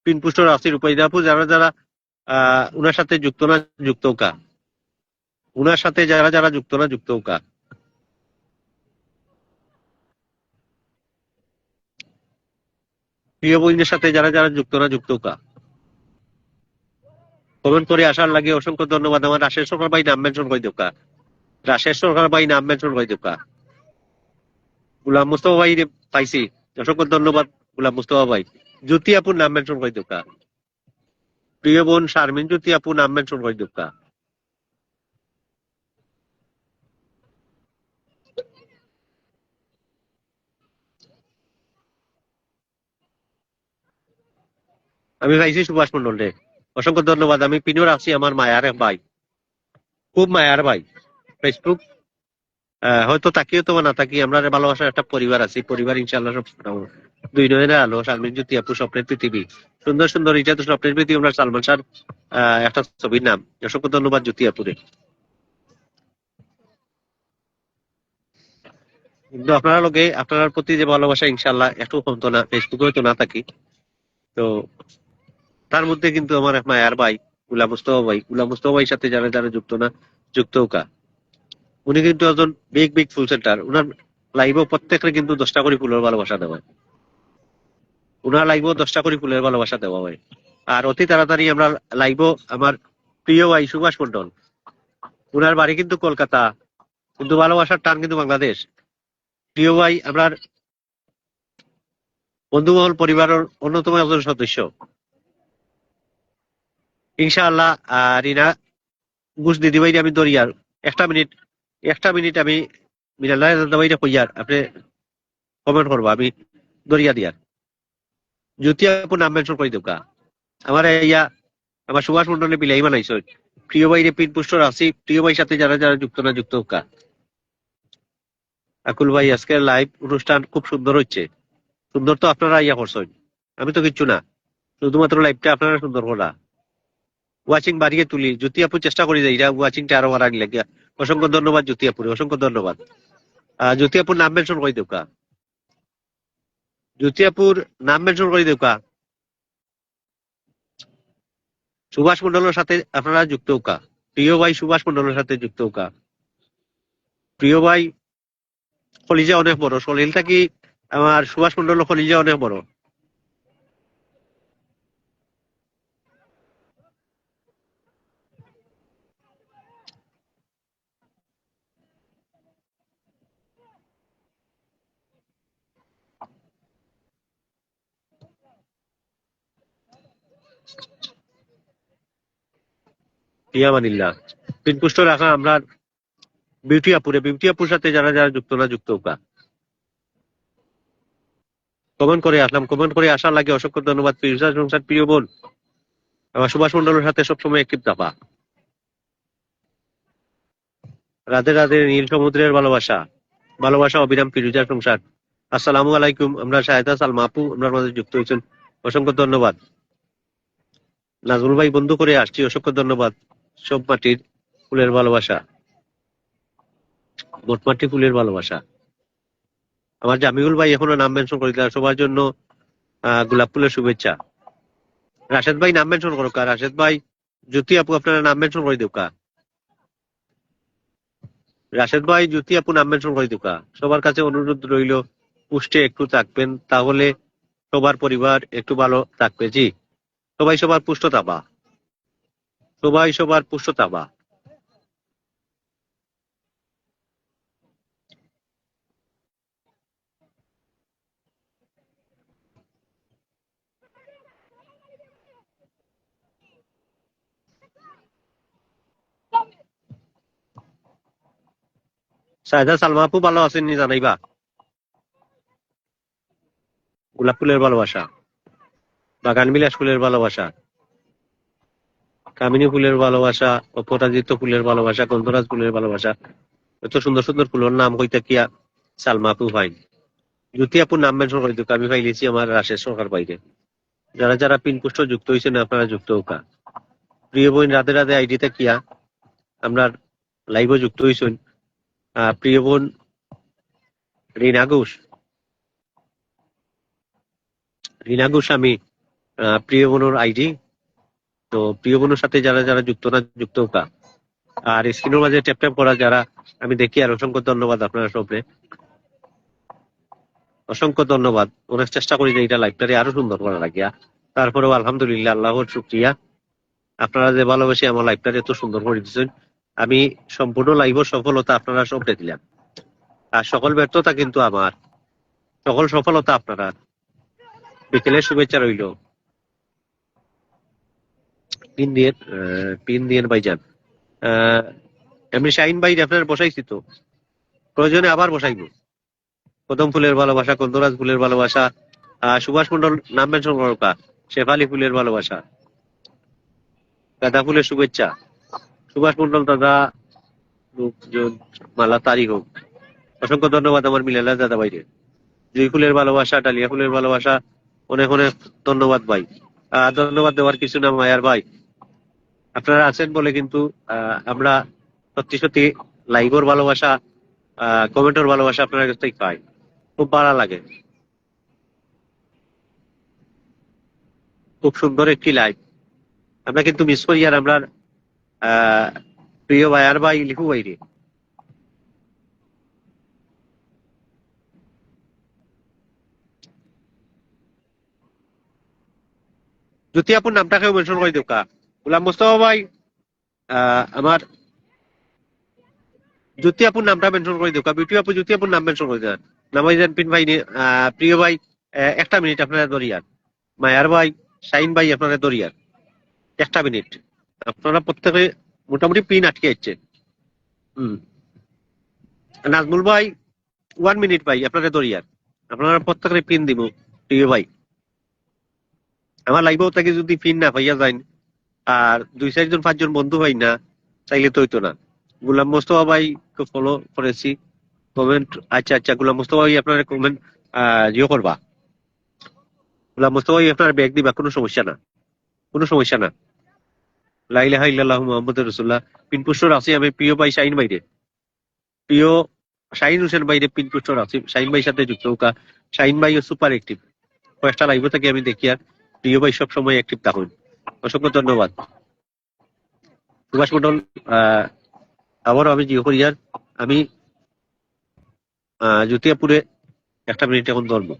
পিন পোস্ট রাখছি। রুবাইদা আপু যারা যারা উনার সাথে যুক্ত না যুক্ত হোকা, উনার সাথে যারা যারা যুক্ত না যুক্ত হোকা। প্রিয় বন্ধুদের সাথে যারা যারা যুক্ত না যুক্ত হোকা। কমেন্ট করে আসার লাগে অসংখ্য ধন্যবাদ। আমার রাশেশ সরকার ভাই নাম মেনশন করে দোকা, রাশেশ সরকার ভাই নাম মেনশন করে দোকা। গুলাম মুস্তফা ভাই পাইছি, অসংখ্য ধন্যবাদ গুলাম মুস্তফা ভাই। জ্যোতি আপুর নাম মেনশন করে দোকা। প্রিয় বোন শারমিন জ্যোতি আপু নাম মেনশন করে দোকা। আমি পাইছি সুভাষ মন্ডল রে, অসংখ্য ধন্যবাদ। আমি পিনও রাখছি আমার মায়ার ভাই, খুব মায়ার ভাই। ফেসবুক হয়তো তাকিয়ে তো না তাকি, আমরা ভালোবাসার একটা পরিবার আছি, পরিবার ইনশাল্লাহ সব দুই নয়নের আলো, শারমিন জ্যোতি আপু, স্বপ্নের পৃথিবী। সুন্দর সুন্দর, এটা তো স্বপ্নের পৃথিবী আমরা সালমান শাহ একটা ছবির নাম। অসংখ্য ধন্যবাদ জ্যোতি আপুরে। কিন্তু আপনারা লোকে আপনার প্রতি যে ভালোবাসা ইনশাল্লাহ একটু কমতো না, ফেসবুকে হয়তো না থাকি তো তার মধ্যে কিন্তু আমার এক মায়ার ভাই গুলাম মুস্তফা ভাই, গুলাম মুস্তফা ভাইয়ের সাথে যারা যারা যুক্ত না যুক্ত হোকা। উনি কিন্তু একজন বিগ বিগ ফুল সেন্টার, উনার লাইভও প্রত্যেকের কিন্তু 10টা করে ফুলের ভালোবাসা দেওয়া, উনার লাইভও 10টা করে ফুলের ভালোবাসা দেওয়া হয়। আর অতি তাড়াতাড়ি আমরা লাইভও আমার প্রিয় ভাই সুভাষ মন্ডল, উনার বাড়ি কিন্তু কলকাতা, কিন্তু ভালোবাসার টান কিন্তু বাংলাদেশ। প্রিয় ভাই আমার বন্ধুমহল পরিবারের অন্যতম একজন সদস্য ইনশাআল্লাহ। রিনা ঘুষ দিদি ভাই আমি দরিয়ার একটা মিনিট, একটা মিনিট আমি মিনাল্লাহ দাদাভাইটা কইয়ার আপনি কমেন্ট করবো, আমি দরিয়া দিয়ার জ্যোতি আপু নাম মেনশন করে দেবো। আমার ইয়া আমার সুভাষ মন্ডলে বিলাই বানাইছ। প্রিয় ভাইরে পিন পুষ্ট রাখছি, প্রিয় ভাইয়ের সাথে যারা যারা যুক্ত না যুক্ত হোক। আকুল ভাই আজকের লাইভ অনুষ্ঠান খুব সুন্দর হচ্ছে। সুন্দর তো আপনারা ইয়া করছেন, আমি তো কিচ্ছু না, শুধুমাত্র লাইভটা আপনারা সুন্দর করা। ওয়াচিং বাড়িয়ে তুলি, জ্যোতি আপু চেষ্টা করি যাই ওয়াচিংটা আরো বাড়ানি লাগে। অসংখ্য ধন্যবাদ জ্যোতিয়াপুরে, অসংখ্য ধন্যবাদ। জ্যোতিয়াপুর নাম মেনশন করে দেউকা, জ্যোতিয়াপুর নাম মেনশন করে দেউকা। সুভাষ মন্ডলের সাথে আপনারা যুক্ত হোকা, প্রিয় ভাই সুভাষ মন্ডলের সাথে যুক্ত হোকা। প্রিয় ভাই কলিজা অনেক বড়, সলিলটা কি আমার সুভাষ মন্ডলের কলিজা অনেক বড়। ইয়ামানিল্লাহ পিনপুষ্ট রাখা আমরা বিউটি আপুরে, বিউটি আপুর সাথে যারা যারা যুক্ত না যুক্ত হোকা। কমেন্ট করে আসলাম, কমেন্ট করে আসার লাগে অসংখ্য ধন্যবাদ। ফিরোজা সংসার প্রিয় বোন আমার সুভাষ মন্ডলের সাথে সবসময় একটি দাপা। রাধে রাধে, নীল সমুদ্রের ভালোবাসা, ভালোবাসা অবিরাম ফিরোজা সংসার। আসসালামু আলাইকুম, আমরা শাহেদা সালমা আপু আপনার মাঝে যুক্ত হয়েছেন, অসংখ্য ধন্যবাদ। নাজমুল ভাই বন্ধু করে আসছি, অসংখ্য ধন্যবাদ। সব মাটির ফুলের ভালোবাসা, মোটমাটি ফুলের ভালোবাসা। আমার জামিউল ভাই এখনো নাম মেনশন করে দিলেন, সবার জন্য গোলাপ ফুলের শুভেচ্ছা। রাশেদ ভাই নাম মেনশন করো, রাশেদ ভাই জ্যোতি আপু আপনারা নাম মেনশন করে দিও। রাশেদ ভাই জ্যোতি আপু নাম মেনশন করে দিও। সবার কাছে অনুরোধ রইল পুষ্টে একটু থাকবেন, তাহলে সবার পরিবার একটু ভালো থাকবে। জি, সবাই সবার পুষ্ট থাকবা, সবাই সবার পুষ্ট থাকবা। শাহেদা সালমা আপু ভালো আছেন নি জানাইবা। গোলাপ ফুলের ভালোবাসা, বাগান বিলাস ফুলের ভালোবাসা, কামিনী ফুলের ভালোবাসা, অপরাজিত ফুলের ভালোবাসা, গন্ধরাজ ফুলের ভালোবাসা। এত সুন্দর সুন্দর ফুলের নাম হইতে কিয়া সালমা আপু ভাই জ্যোতি আপুর নাম মেনশন করে দিও। আমি পাইলেছি আমার রাশের সরকার বাইরে। যারা যারা পিনপোস্ট যুক্ত হয়েছেন আপনারা যুক্ত হোকা। প্রিয় বোন রাধে রাধে আইডিতে কিয়া আমরা লাইভে যুক্ত হয়েছেন। প্রিয় বোন রিনা ঘোষ, রিনা ঘোষ আমি প্রিয় বোনের আইডি। তো প্রিয় বোনের সাথে যারা যারা যুক্ত না যুক্ত হোকা। আর স্ক্রিনের মাঝে ট্যাপ ট্যাপ করা যারা আমি দেখি, আর অসংখ্য ধন্যবাদ আপনারা সবরে, অসংখ্য ধন্যবাদ। অনেক চেষ্টা করি যে এটা লাইভটারে আরো সুন্দর করা লাগিয়া, তারপরেও আলহামদুলিল্লাহ আল্লাহর শুকরিয়া, আপনারা যে ভালোবেসে আমার লাইভটারে এত সুন্দর করে দিচ্ছেন। আমি সম্পূর্ণ লাইভের সফলতা আপনারা সবরে দিলাম, আর সকল ব্যর্থতা কিন্তু আমার, সকল সফলতা আপনারা। বিকেলের শুভেচ্ছা রইল। পিন দিয়ে ভাইজান। এমনি শাহিন ভাই আপনার বসাইছি তো, প্রয়োজনে আবার বসাইব। কদম ফুলের ভালোবাসা, গন্ধরাজ ফুলের ভালোবাসা, সুভাষ মন্ডল নাম মেনশন করকা, শেফালি ফুলের ভালোবাসা, গাঁদা ফুলের শুভেচ্ছা। সুভাষ মন্ডল দাদা মালা তারি হোক, অসংখ্য ধন্যবাদ আমার মিলালা দাদা ভাইরে। জুই ফুলের ভালোবাসা, ডালিয়া ফুলের ভালোবাসা, অনেক অনেক ধন্যবাদ ভাই। ধন্যবাদ দেওয়ার কিছু না মায়ার ভাই, আপনারা আছেন বলে কিন্তু আমরা সত্যি সত্যি লাইভের ভালোবাসা, কমেন্টের ভালোবাসা আপনার কাছ থেকে পাই, খুব ভালো লাগে। খুব সুন্দর একটি লাইভ, আমরা কিন্তু মিস করি। আর আমরা প্রিয় ভাইয়ার ভাই লিখু ভাইরে, যদি আপনার নামটাকেও মেনশন করে দিও। গোলাম মোস্তফা ভাই আমার জ্যোতি আপুর নামটা মেনশন করে দিও। বিউটি আপু জ্যোতি আপুর নাম মেনশন করে দেন। নামাইজান পিন ভাই, প্রিয় ভাই একটা মিনিট আপনারা দরিয়ার, মায়ার ভাই শাহিন ভাই আপনারা দরিয়ার একটা মিনিট। আপনারা প্রত্যেকে মোটামুটি পিন আটকে যাচ্ছে। নাজমুল ভাই 1 মিনিট ভাই আপনারা দরিয়ার, আপনারা প্রত্যেকের পিন দিব। প্রিয় ভাই আমার লাইভেও থেকে যদি পিন না পাইয়া যায়, আর 2-4 জন 5 জন বন্ধু ভাই না চাইলে তো হইতো না। গোলাম মোস্তফা ভাই ফলো করেছি, কমেন্ট। আচ্ছা আচ্ছা, গোলাম মোস্তফা ভাই আপনার কমেন্ট ইয়ে করবা, গোলাম মোস্তফা ভাই আপনার ব্যাগ দিবা, কোনো সমস্যা না, কোনো সমস্যা না। লা ইলাহা ইল্লাল্লাহু মুহাম্মাদুর রাসূলুল্লাহ পিন পোস্টর আছে আমি প্রিয় ভাই শাহিন ভাইরে, প্রিয় শাহিন হোসেন ভাইরে পিন পোস্টর আছে শাহিন ভাইয়ের সাথে যুক্ত হোকা। শাহিন ভাইও সুপার অ্যাক্টিভ, কয়েকটা লাইভ থেকে আমি দেখি আর প্রিয় ভাই সব সময় অ্যাক্টিভ থাকুন। অসংখ্য ধন্যবাদ। সুভাষ মন্ডল, আবারও আমি জিও করিয়ার, আমি জ্যোতিয়াপুরে একটা মিনিট এখন ধরবো।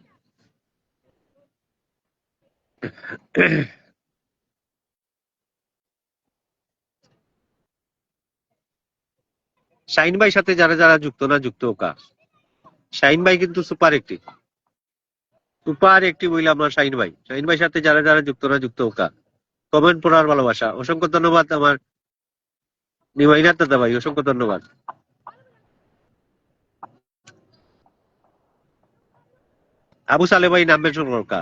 শাহিন ভাই সাথে যারা যারা যুক্ত না যুক্ত হোকা। শাহিন ভাই কিন্তু সুপার অ্যাক্টিভ, সুপার অ্যাক্টিভ হইলে আমার শাহিন ভাই। শাহিন ভাই সাথে যারা যারা যুক্ত না যুক্ত হোকা। কমেন্ট পড়ার ভালোবাসা, অসংখ্য ধন্যবাদ আমার নিমাইনাথ দাদা ভাই, অসংখ্য ধন্যবাদ। আবু সালে ভাই নাম মেনশন করকা।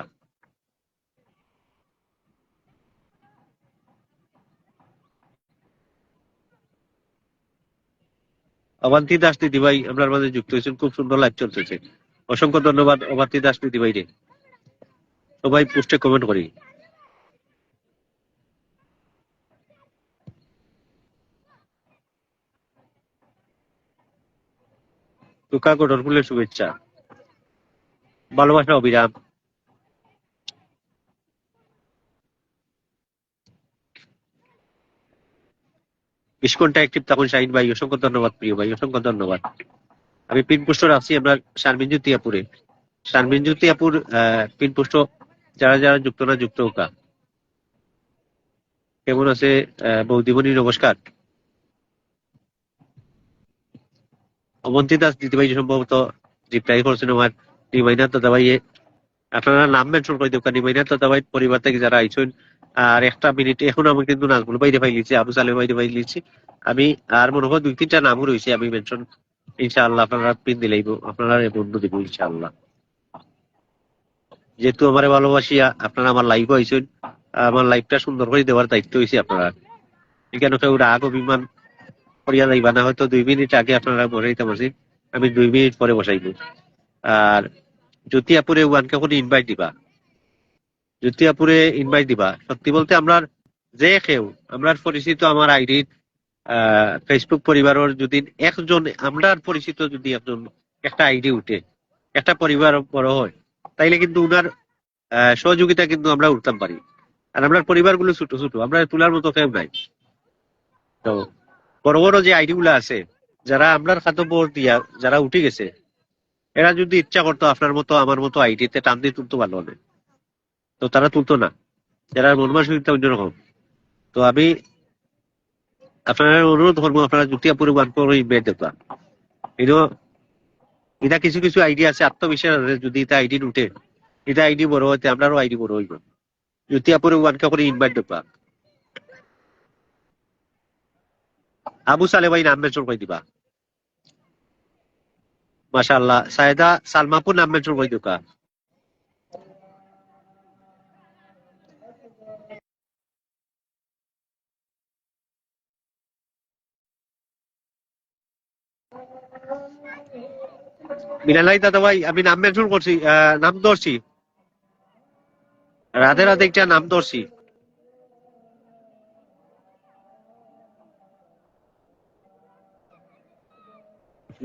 অবান্তি দাস দিদি ভাই আপনার মাঝে যুক্ত হয়েছেন, খুব সুন্দর লাইভ চলতেছে। অসংখ্য ধন্যবাদ অবান্তি দাস দিদি ভাই রে। সবাই পোস্টে কমেন্ট করি। টুকা গঠন ফুলের শুভেচ্ছা, ভালোবাসা অবিরাম। ইস্কনটা অ্যাক্টিভ থাকুন শাহিন ভাই, অসংখ্য ধন্যবাদ প্রিয় ভাই, অসংখ্য ধন্যবাদ। আমি পিন পোস্টর আছি আমরা শারমিন জ্যোতিয়াপুরে। শারমিন জ্যোতিয়াপুর পিন পোস্ট যারা যারা যুক্ত না যুক্ত হোকা। কেমন আছে বৌদিমণি, নমস্কার। অবন্তী দাস দিদি ভাই সম্ভবত রিপ্লাই করছেন আমার নিমাইনাথ দাদা ভাই। আপনারা নাম মেনশন করে দেবেন নিমাইনাথ দাদা ভাই পরিবার থেকে যারা আইছেন। আর একটা মিনিট এখন আমি কিন্তু নাজমুল বাইরে পাই লিছি, আবু সালেম বাইরে পাই লিছি। আমি আর মনে হয় দুই তিনটা নামও রয়েছে আমি মেনশন, ইনশাআল্লাহ আপনারা পিন দিলেইব, আপনারা বন্ধু দিব ইনশাআল্লাহ। যেহেতু আমার ভালোবাসিয়া আপনারা আমার লাইভ আইছেন, আমার লাইভটা সুন্দর করে দেওয়ার দায়িত্ব হয়েছে আপনারা। এখানে কেউ রাগ অভিমান করিয়া যাইবা না, হয়তো 2 মিনিট আগে আপনারা বসাইতে পারছি, আমি 2 মিনিট পরে বসাইব। আর জ্যোতিয়াপুরে ওয়ানকে কোনো ইনভাইট দিবা, জ্যোতিয়াপুরে ইনভাইট দিবা। সত্যি বলতে আমরা যে কেউ আমরা পরিচিত আমার আইডি ফেসবুক পরিবারের যদি একজন আমরা পরিচিত যদি একজন একটা আইডি উঠে একটা পরিবার বড় হয়, তাইলে কিন্তু উনার সহযোগিতা কিন্তু আমরা উঠতাম পারি। আর আমরা পরিবারগুলো ছোট ছোট, আমরা তোলার মতো কেউ নাই। তো বড় বড় যে আইডি গুলো আছে, যারা আমরা খাদ্য বোর্ড দিয়া যারা উঠে গেছে, এরা যদি ইচ্ছা করতো আপনার মতো আমার মতো আইডিতে টান দিয়ে তুলতে পারলো না, তো তারা তুলতো না। যারা মন মানসিকতা অন্যরকম। তো আমি আপনারা অনুরোধ করবো আপনারা জ্যোতিয়াপুরে ওয়ান করে ইনভাইট দেবা। কিন্তু এটা কিছু কিছু আইডি আছে আত্মবিশ্বাস আছে, যদি এটা আইডি উঠে এটা আইডি বড় হইতে আপনারও আইডি বড় হইব। জ্যোতিয়াপুরে ওয়ানকে করে ইনভাইট দেবা। আবু সালে ভাই নাম মেনশন করে দিবা। মাশাআল্লাহ সায়েদা সালমাপুর নাম মেনশন করে দিবা। মিনালাই দাদা ভাই আমি নাম মেনশন করছি, নাম ধরছি, রাধে রাধে একটা নাম ধরছি।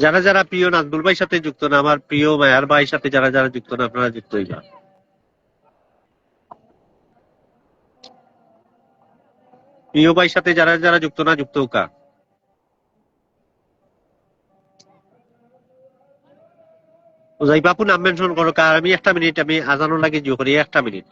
যারা যারা প্রিয় নাজমুল ভাইয়ের সাথে যুক্ত না, আমার প্রিয় মায়ার ভাইয়ের সাথে যারা যারা যুক্ত না, আপনারা যুক্ত হইবা। প্রিয় ভাইয়ের সাথে যারা যারা যুক্ত না যুক্ত হোকা। যাই বাপু নাম মেনশন করো, কার আমি একটা মিনিট আমি আজানো লাগে জিও করি একটা মিনিট।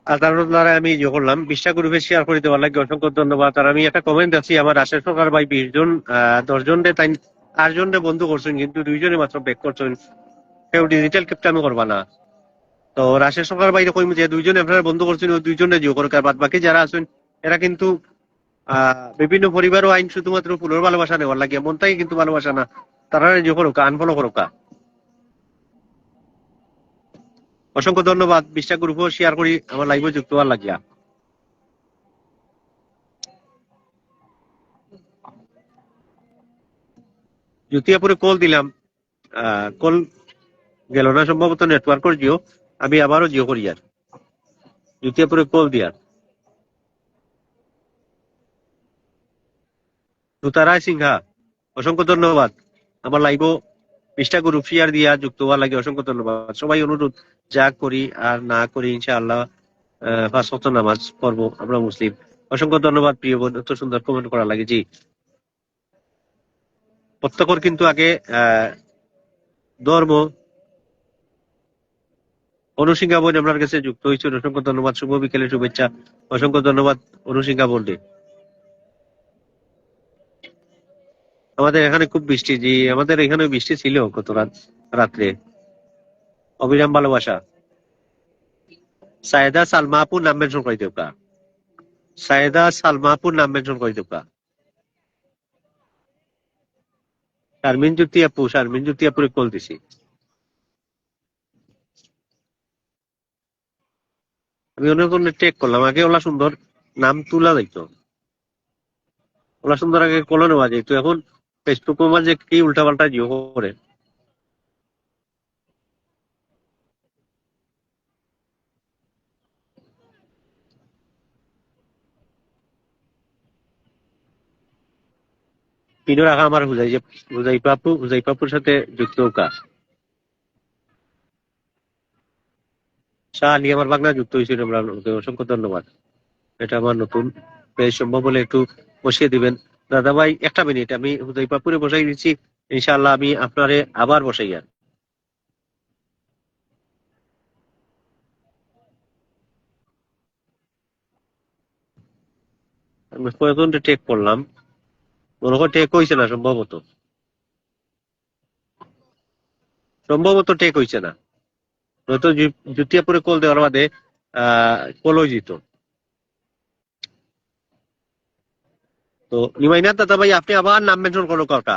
আর তার দ্বারা আমি ইয়ে করলাম 20টা গ্রুপে শেয়ার করে দেওয়ার লাগে অসংখ্য ধন্যবাদ। আর আমি একটা কমেন্ট আছি আমার রাশেদ সরকার ভাই 20 জন 10 জন তাই 8 জন বন্ধু করছেন, কিন্তু 2 জনে মাত্র ব্যাক করছেন, কেউ ডিজিটাল ক্যাপ্টেন করবা না। তো রাশেদ সরকার ভাই কইম যে 2 জন আপনারা বন্ধু করছেন, ওই 2 জনে জিও করকার, বাদ বাকি যারা আছেন এরা কিন্তু বিভিন্ন পরিবার ও আইন শুধুমাত্র ফুলের ভালোবাসা নেওয়ার লাগে, এমনটাই কিন্তু ভালোবাসা না, তারা জিও করুক, আনফলো করুক। অসংখ্য ধন্যবাদ 20টা গ্রুপও শেয়ার করি আমার লাইভে যুক্ত হওয়ার লাগিয়া। জ্যোতিয়াপুরে কল দিলাম, কল গেল না, সম্ভবত নেটওয়ার্কের জিও, আমি আবারও জিও করি আর জ্যোতিয়াপুরে কল দিয়ার। তুতারায় সিংহা অসংখ্য ধন্যবাদ আমার লাইভও 20টা গ্রুপ শেয়ার দিয়া যুক্ত হওয়ার লাগে অসংখ্য ধন্যবাদ। সবাই অনুরোধ, যা করি আর না করি ইনশাআল্লাহ 5 ওয়াক্ত নামাজ পড়বো, আমরা মুসলিম। অসংখ্য ধন্যবাদ প্রিয় বোন, এত সুন্দর কমেন্ট করা লাগে। জি, প্রত্যেকের কিন্তু আগে ধর্ম। অনুসিংহা বোন আপনার কাছে যুক্ত হয়েছে, অসংখ্য ধন্যবাদ, শুভ বিকেলের শুভেচ্ছা, অসংখ্য ধন্যবাদ অনুসিংহা বোনকে। আমাদের এখানে খুব বৃষ্টি, জি আমাদের এখানে বৃষ্টি ছিল গত রাত্রে। অবিরাম ভালোবাসা। সায়েদা সালমা আপুর নাম মেনশন করে দেবকা, সায়েদা সালমা আপুর নাম মেনশন করে দেবকা। শারমিন জ্যোতি আপু, শারমিন জ্যোতি আপুরে কল দিছি। আমি অনেক টেক করলাম, আগে ওলা সুন্দর নাম তুলা যাইতো, ওলা সুন্দর আগে কলো নেওয়া যাইতো, এখন ফেসবুক আমার যে কি উল্টা পাল্টা জিও করে। পিনো রাখা আমার হুজাইফাপুর সাথে যুক্ত কা। শাহ আলী আমার বাগনা যুক্ত হয়েছিল, আমরা অসংখ্য ধন্যবাদ। এটা আমার নতুন পেজ, সম্ভব হলে একটু বসিয়ে দিবেন দাদা ভাই। একটা মিনিট, আমি হুজাইফাপুরে বসাই দিচ্ছি, ইনশাআল্লাহ আমি আপনারে আবার বসাইয়া। আমি কয়েকজন টেক করলাম, মনে হয় টেক হয়েছে না, সম্ভবত টেক হয়েছে না, নয়তো জুতিয়াপুরে কল দেওয়ার বাদে কল হয়ে যেত। তো নিমাইনাথ দাদা ভাই আপনি আবার নাম মেনশন করো কাউটা।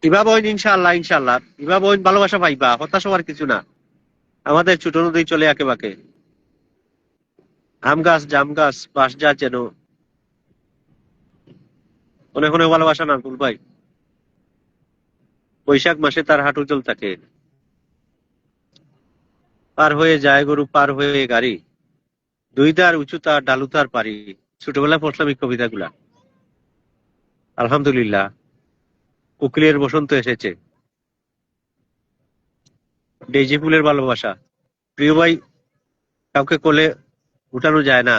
ইবা বইন ইনশাআল্লাহ, ইনশাআল্লাহ ইবা বইন ভালোবাসা পাইবা, হতাশ হওয়ার কিছু না, আমাদের ছোট নদী চলে আঁকে বাঁকে। আম গাছ, জাম গাছ, বাঁশ যা যেন অনেক অনেক ভালোবাসা না ভুল ভাই। বৈশাখ মাসে তার হাঁটু জল থাকে, পার হয়ে যায় গরু, পার হয়ে গাড়ি, দুই দার উঁচু তার, ডালু তার পারি। ছোটবেলায় পড়তাম এই কবিতাগুলা। আলহামদুলিল্লাহ, কোকিলের বসন্ত এসেছে, ডেইজি ফুলের ভালোবাসা। প্রিয় ভাই, কাউকে কোলে উঠানো যায় না,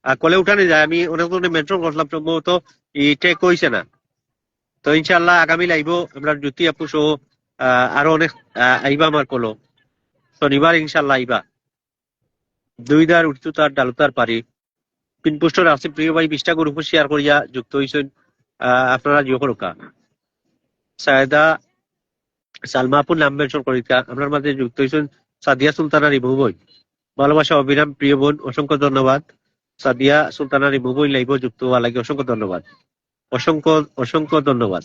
আর কোলে উঠানো যায়, আমি অনেক মেনশন করলাম, সম্ভবত এটা কইছে না। তো ইনশাআল্লাহ আগামী লাইভও আমরা জ্যোতি আপু সহ আরো অনেক আইবা আমার কোলো, শনিবার ইনশাআল্লাহ আইবা। দুই দার উঠতু তার, ডালু তার পারি। পিনপোস্টর আছে প্রিয় ভাই, 20টা গ্রুপ শেয়ার করিয়া যুক্ত হয়েছেন, আপনারা জিও করুকা। সায়েদা সালমা আপুর নাম মেনশন করিকা আপনার মাঝে যুক্ত হয়েছেন। সাদিয়া সুলতানা রিমু বই, ভালোবাসা অবিরাম প্রিয় বোন, অসংখ্য ধন্যবাদ। সাদিয়া সুলতানা রিমু বই লাইভ যুক্ত হওয়া লাগে অসংখ্য ধন্যবাদ, অসংখ্য অসংখ্য ধন্যবাদ।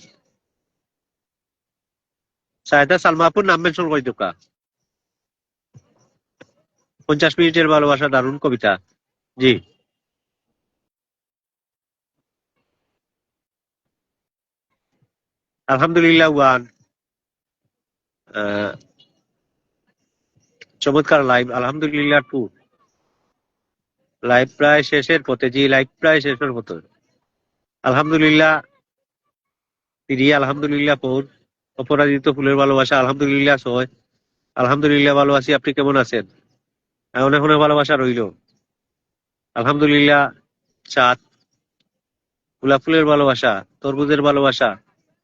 সায়েদা সালমা আপুর নাম মেনশন করে দেবকা। 50 মিনিটের ভালোবাসা, দারুণ কবিতা। জি, আলহামদুলিল্লাহ ওয়ান, চমৎকার লাইভ, আলহামদুলিল্লাহ টু। লাইভ প্রায় শেষের পথে, জি লাইভ প্রায় শেষের পথে। আলহামদুলিল্লাহ তিরি, আলহামদুলিল্লাহ ফোর, অপরাজিত ফুলের ভালোবাসা, আলহামদুলিল্লাহ ছয়। আলহামদুলিল্লাহ ভালো আছি, আপনি কেমন আছেন? অনেক অনেক ভালোবাসা রইল। আলহামদুলিল্লাহ 7, গোলাপ ফুলের ভালোবাসা, তরমুজের ভালোবাসা,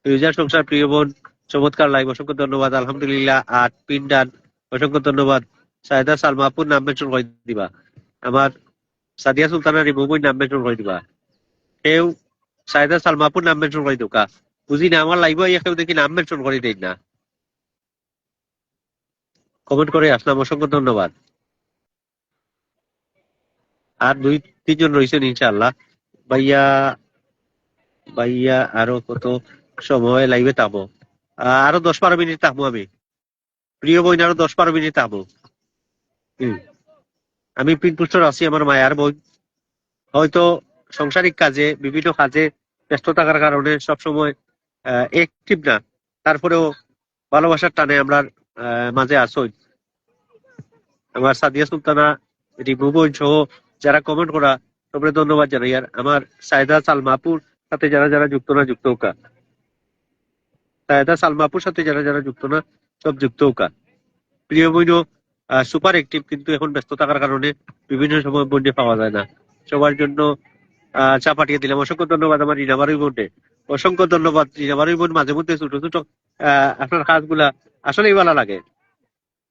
ইউজার সংসার, প্রিয় বোন, চমৎকার লাইভ, অসংখ্য ধন্যবাদ। আলহামদুলিল্লাহ। আর পিন্ডান, অসংখ্য ধন্যবাদ। সাইদা সালমা আপুর নাম মেনশন করে দিবা। আমার সাদিয়া সুলতানা রিমুবই নাম মেনশন করে দিবা। কেউ সাইদা সালমা আপুর নাম মেনশন করে দোকা। বুঝি না, আমার লাইভ আইয়া কেউ দেখি নাম মেনশন করে দেই না। কমেন্ট করে আসলাম, অসংখ্য ধন্যবাদ। আর 2-3 জন রয়েছেন ইনশাআল্লাহ। ভাইয়া ভাইয়া আরো কত সময় লাইভে থাকবো? আরো 10-12 মিনিট থাকবো আমি। প্রিয় বোন, আরো 10-12 মিনিট থাকবো। আমি পিনপুষ্টর আছি, আমার মায়ার বোন হয়তো সাংসারিক কাজে, বিভিন্ন কাজে ব্যস্ত থাকার কারণে সবসময় অ্যাক্টিভ না, তারপরেও ভালোবাসার টানে আমরা মাঝে আসই। আমার সাদিয়া সুলতানা, রিমু বোন সহ যারা কমেন্ট করা, তোমরা ধন্যবাদ জানাই। আর আমার সাইদা সালমাপুর সাথে যারা যারা যুক্ত না, যুক্ত হোকা। সাইদা সালমাপুর সাথে যারা যারা যুক্ত না, সব যুক্ত হোকা। প্রিয় বইনও সুপার অ্যাক্টিভ, কিন্তু এখন ব্যস্ত থাকার কারণে বিভিন্ন সময় বন্যে পাওয়া যায় না। সবার জন্য চা পাঠিয়ে দিলাম, অসংখ্য ধন্যবাদ। আমার রিনাবারুই বোনকে অসংখ্য ধন্যবাদ। রিনাবারুই বোন মাঝে মধ্যে ছোট ছোট আপনার কাজগুলা আসলেই ভালো লাগে।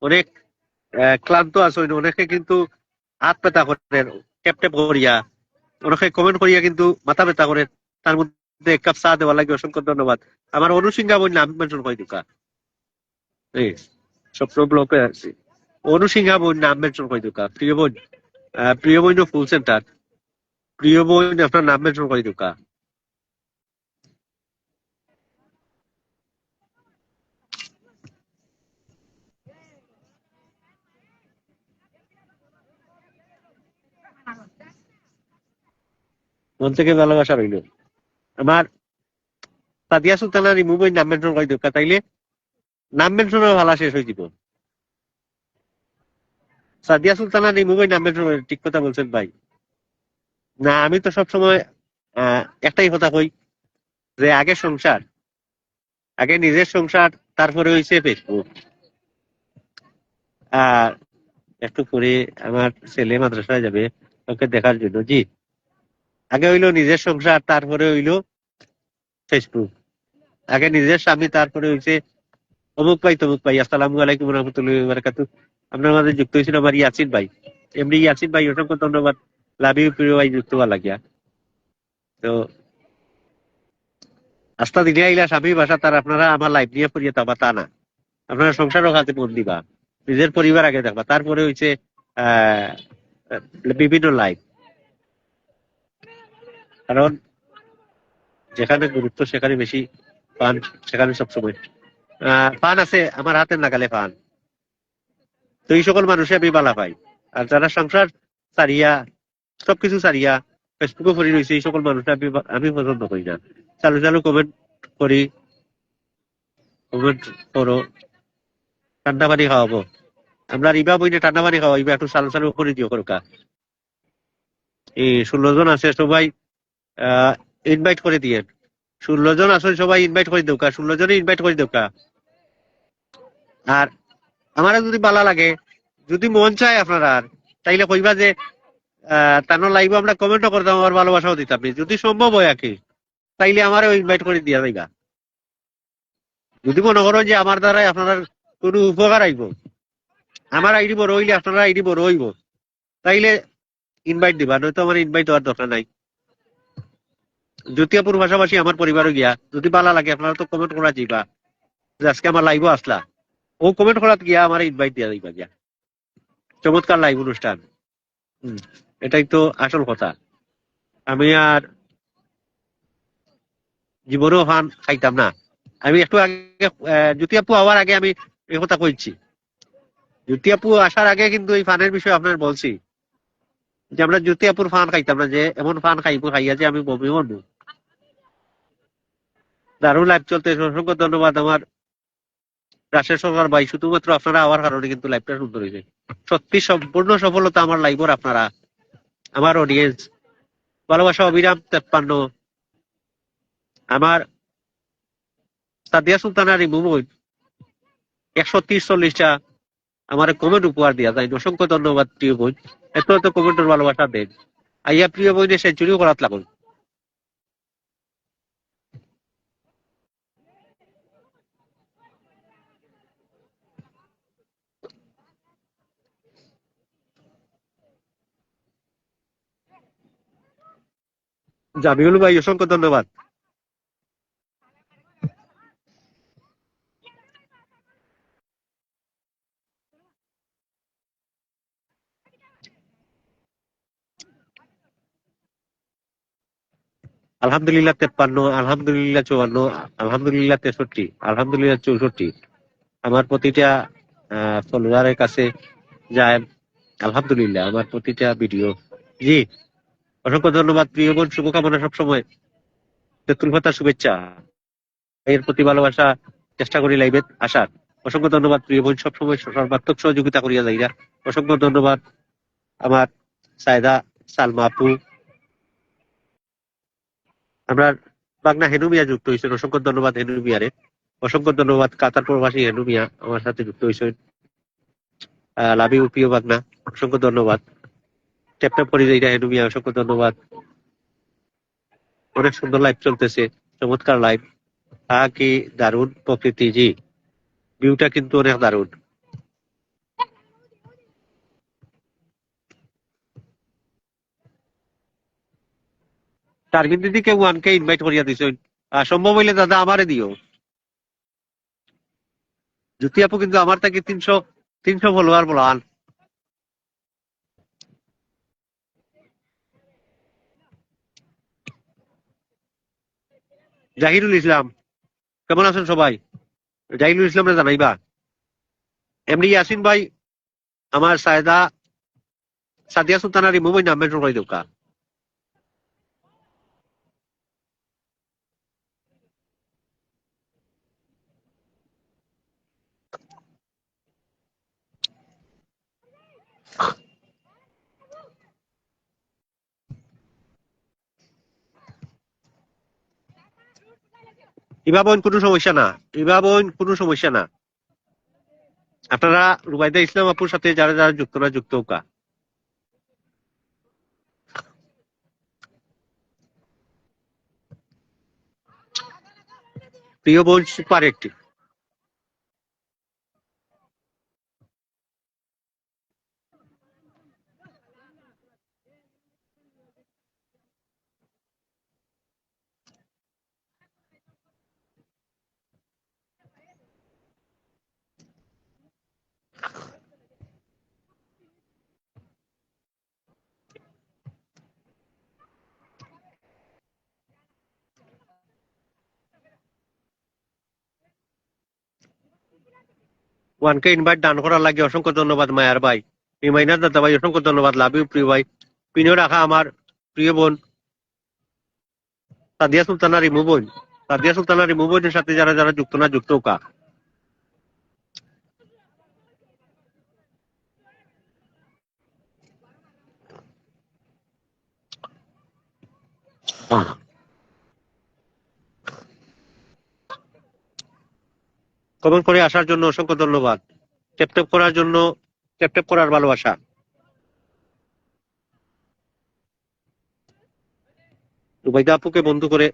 অনেক ক্লান্ত আছে, অনেকে কিন্তু হাত ব্যথা করেন ট্যাপ ট্যাপ করিয়া, অনেকে কমেন্ট করিয়া কিন্তু মাথা ব্যথা করেন। তার মধ্যে এক কাপ চা দেওয়া লাগে, অসংখ্য ধন্যবাদ। আমার অনুসিংহা বোন নাম মেনশন করে দুকা, স্বপ্ন ব্লকে আছি। অনুসিংহা বোন নাম মেনশন করে দুকা। প্রিয় বোন, প্রিয় বোন ফুল সেন্টার, প্রিয় বোন আপনার নাম মেনশন করে দুকা। মন থেকে ভালোবাসা রইল। আমার সাদিয়া সুলতানা রিমু বোন নাম মেনশন করে দুকা, তাইলে নাম মেনশনের ভালা শেষ হয়ে দিব। সাদিয়া সুলতানা রিমু বোন নাম মেনশন, ঠিক কথা বলছেন ভাই। না, আমি তো সবসময় একটাই কথা কই যে আগে সংসার, আগে নিজের সংসার, তারপরে হইছে ফেসবুক। আর একটু পরে আমার ছেলে মাদ্রাসায় যাবে, ওকে দেখার জন্য। জি, আগে হইলো নিজের সংসার, তারপরে হইলো ফেসবুক। আগে নিজের স্বামী, তারপরে হইছে অমুক ভাই তমুক ভাই। আসসালামু আলাইকুম রহমতুল্লাহি ওয়া বারাকাতুহু। আপনার মাঝে যুক্ত হয়েছিল আমার ইয়াসিন ভাই, এমনি ইয়াসিন ভাই, অসংখ্য ধন্যবাদ। লাভ ইউ প্রিয় ভাই, যুক্ত হওয়া লাগিয়া। তো আস্থা দিনে আইলা স্বামী ভাষা, তার আপনারা আমার লাইফ নিয়ে পড়িয়ে তাবা তা না। আপনারা সংসারও কাজে মন দিবা, নিজের পরিবার আগে দেখবা, তারপরে হইছে আহ বিভিন্ন লাইফ। কারণ যেখানে গুরুত্ব সেখানে বেশি পান, সেখানে সবসময় পান আছে আমার হাতের নাগালে পান। তো এই সকল মানুষে আমি বালা পাই। আর যারা সংসার সারিয়া, সবকিছু সারিয়া ফেসবুকে পড়ি রয়েছে, এই সকল মানুষ আমি পছন্দ করি না। চালু চালু কমেন্ট করি, কমেন্ট করো, ঠান্ডা পানি খাওয়াবো। আমরা ইবা বইনে ঠান্ডা পানি খাওয়া, ইবা একটু চালু চালু করে দিও করকা। এই 16 জন আছে, সবাই ইনভাইট করে দিয়ে। 16 জন আসলে সবাই ইনভাইট করে দেউকা, 16 জনই ইনভাইট করে দেউকা। আর আমার যদি ভালো লাগে, যদি মন চায় আপনারা, তাইলে কইবা যে তানো লাইভ আমরা কমেন্টও করতাম, আমার ভালোবাসাও দিতাম। যদি সম্ভব হয় আর কি, তাইলে আমারও ইনভাইট করে দিয়া যাইবা। যদি মনে করো যে আমার দ্বারাই আপনার কোনো উপকার আইব, আমার আইডি বড় হইলে আপনারা আইডি বড় হইব, তাইলে ইনভাইট দিবা, নয়তো আমার ইনভাইট হওয়ার দরকার নাই। জ্যোতিয়াপুর পাশাপাশি আমার পরিবারও গিয়া, যদি ভালো লাগে আপনারা তো কমেন্ট করা যাইবা যে আজকে আমার লাইভও আসলা, ও কমেন্ট করাত গিয়া আমার ইনভাইট দিয়া যাইবা গিয়া। চমৎকার লাইভ অনুষ্ঠান। এটাই তো আসল কথা। আমি আর জীবনেও ফান খাইতাম না। আমি একটু আগে জ্যোতিয়াপু হওয়ার আগে আমি এই কথা কইছি। জ্যোতিয়াপু আসার আগে কিন্তু এই ফানের বিষয়ে আপনার বলছি যে আমরা জ্যোতিয়াপুর ফান খাইতাম না, যে এমন ফান খাইবো, খাইয়া যে আমি বমি করবো। দারুণ লাইভ চলতে, অসংখ্য ধন্যবাদ আমার রাশের সরকার ভাই। শুধুমাত্র আপনারা হওয়ার কারণে কিন্তু লাইভটা সুন্দর হয়েছে। সত্যি সম্পূর্ণ সফলতা আমার লাইভর আপনারা, আমার অডিয়েন্স। ভালোবাসা অবিরাম 53। আমার সাদিয়া সুলতানা রিমু বোন 130-40টা আমার কমেন্ট উপহার দিয়া যায়। অসংখ্য ধন্যবাদ প্রিয় বোন, এত এত কমেন্টের ভালোবাসা দেন। আইয়া প্রিয় বোনের সেঞ্চুরিও করাত লাগুন। জামিউল ভাই অসংখ্য ধন্যবাদ। আলহামদুলিল্লাহ 53, আলহামদুলিল্লাহ 54, আলহামদুলিল্লাহ 63, আলহামদুলিল্লাহ 64। আমার প্রতিটা ফলোয়ারের কাছে যায় আলহামদুলিল্লাহ আমার প্রতিটা ভিডিও। জি, অসংখ্য ধন্যবাদ প্রিয় বোন, শুভকামনা সবসময়, তেতুল ভাতার শুভেচ্ছা, এর প্রতি ভালোবাসা, চেষ্টা করি লাইভে আসার। অসংখ্য ধন্যবাদ প্রিয় বোন, সবসময় সর্বাত্মক সহযোগিতা করিয়া যাইরা। অসংখ্য ধন্যবাদ আমার সায়দা সালমা আপু, আমরা বাগনা হেনু মিয়া যুক্ত হয়েছেন, অসংখ্য ধন্যবাদ হেনু মিয়ারে। অসংখ্য ধন্যবাদ কাতার প্রবাসী হেনু মিয়া আমার সাথে যুক্ত হয়েছেন। লাভি প্রিয় বাগনা, অসংখ্য ধন্যবাদ। ট্যাপ ট্যাপ করে যাইরা হেনু মিয়া, অসংখ্য ধন্যবাদ। অনেক সুন্দর লাইভ চলতেছে, চমৎকার লাইভ। কি দারুণ প্রকৃতি, জি ভিউটা কিন্তু অনেক দারুণ। টার্গেট দিদিকে 1K ইনভাইট করিয়া দিছ, সম্ভব হইলে দাদা আমারে দিও। জ্যোতি আপু কিন্তু আমার থেকে 300 ফলোয়ার বলান। জাহিরুল ইসলাম, কেমন আছেন সবাই? জাহিরুল ইসলামরে জানাইবা। এমনি ইয়াসিন ভাই, আমার সায়দা সাদিয়া সুলতানার মোবাইল নাম মেনশন করে দোকা। ইবা বোন কোনো সমস্যা না, ইবা বোন কোনো সমস্যা না। আপনারা রুবাইদা ইসলাম আপুর সাথে যারা যারা যুক্ত না যুক্ত হোকা। প্রিয় বোন সুপার একটিভ। ওয়ানকে ইনভাইট দান করার লাগে অসংখ্য ধন্যবাদ মায়ার ভাই, ইমাইনার দাদা ভাই, অসংখ্য ধন্যবাদ। লাভ ইউ প্রিয় ভাই। পিনিও রাখা আমার প্রিয় বোন সাদিয়া সুলতানা রিমু বোন, সাদিয়া সুলতানা রিমু বোনের সাথে যারা যারা যুক্ত না যুক্ত হোকা। কমেন্ট করে আসার জন্য অসংখ্য ধন্যবাদ। ট্যাপ ট্যাপ করার জন্য, ট্যাপ ট্যাপ করার ভালোবাসা। রুবাইদা আপুকে বন্ধু করে,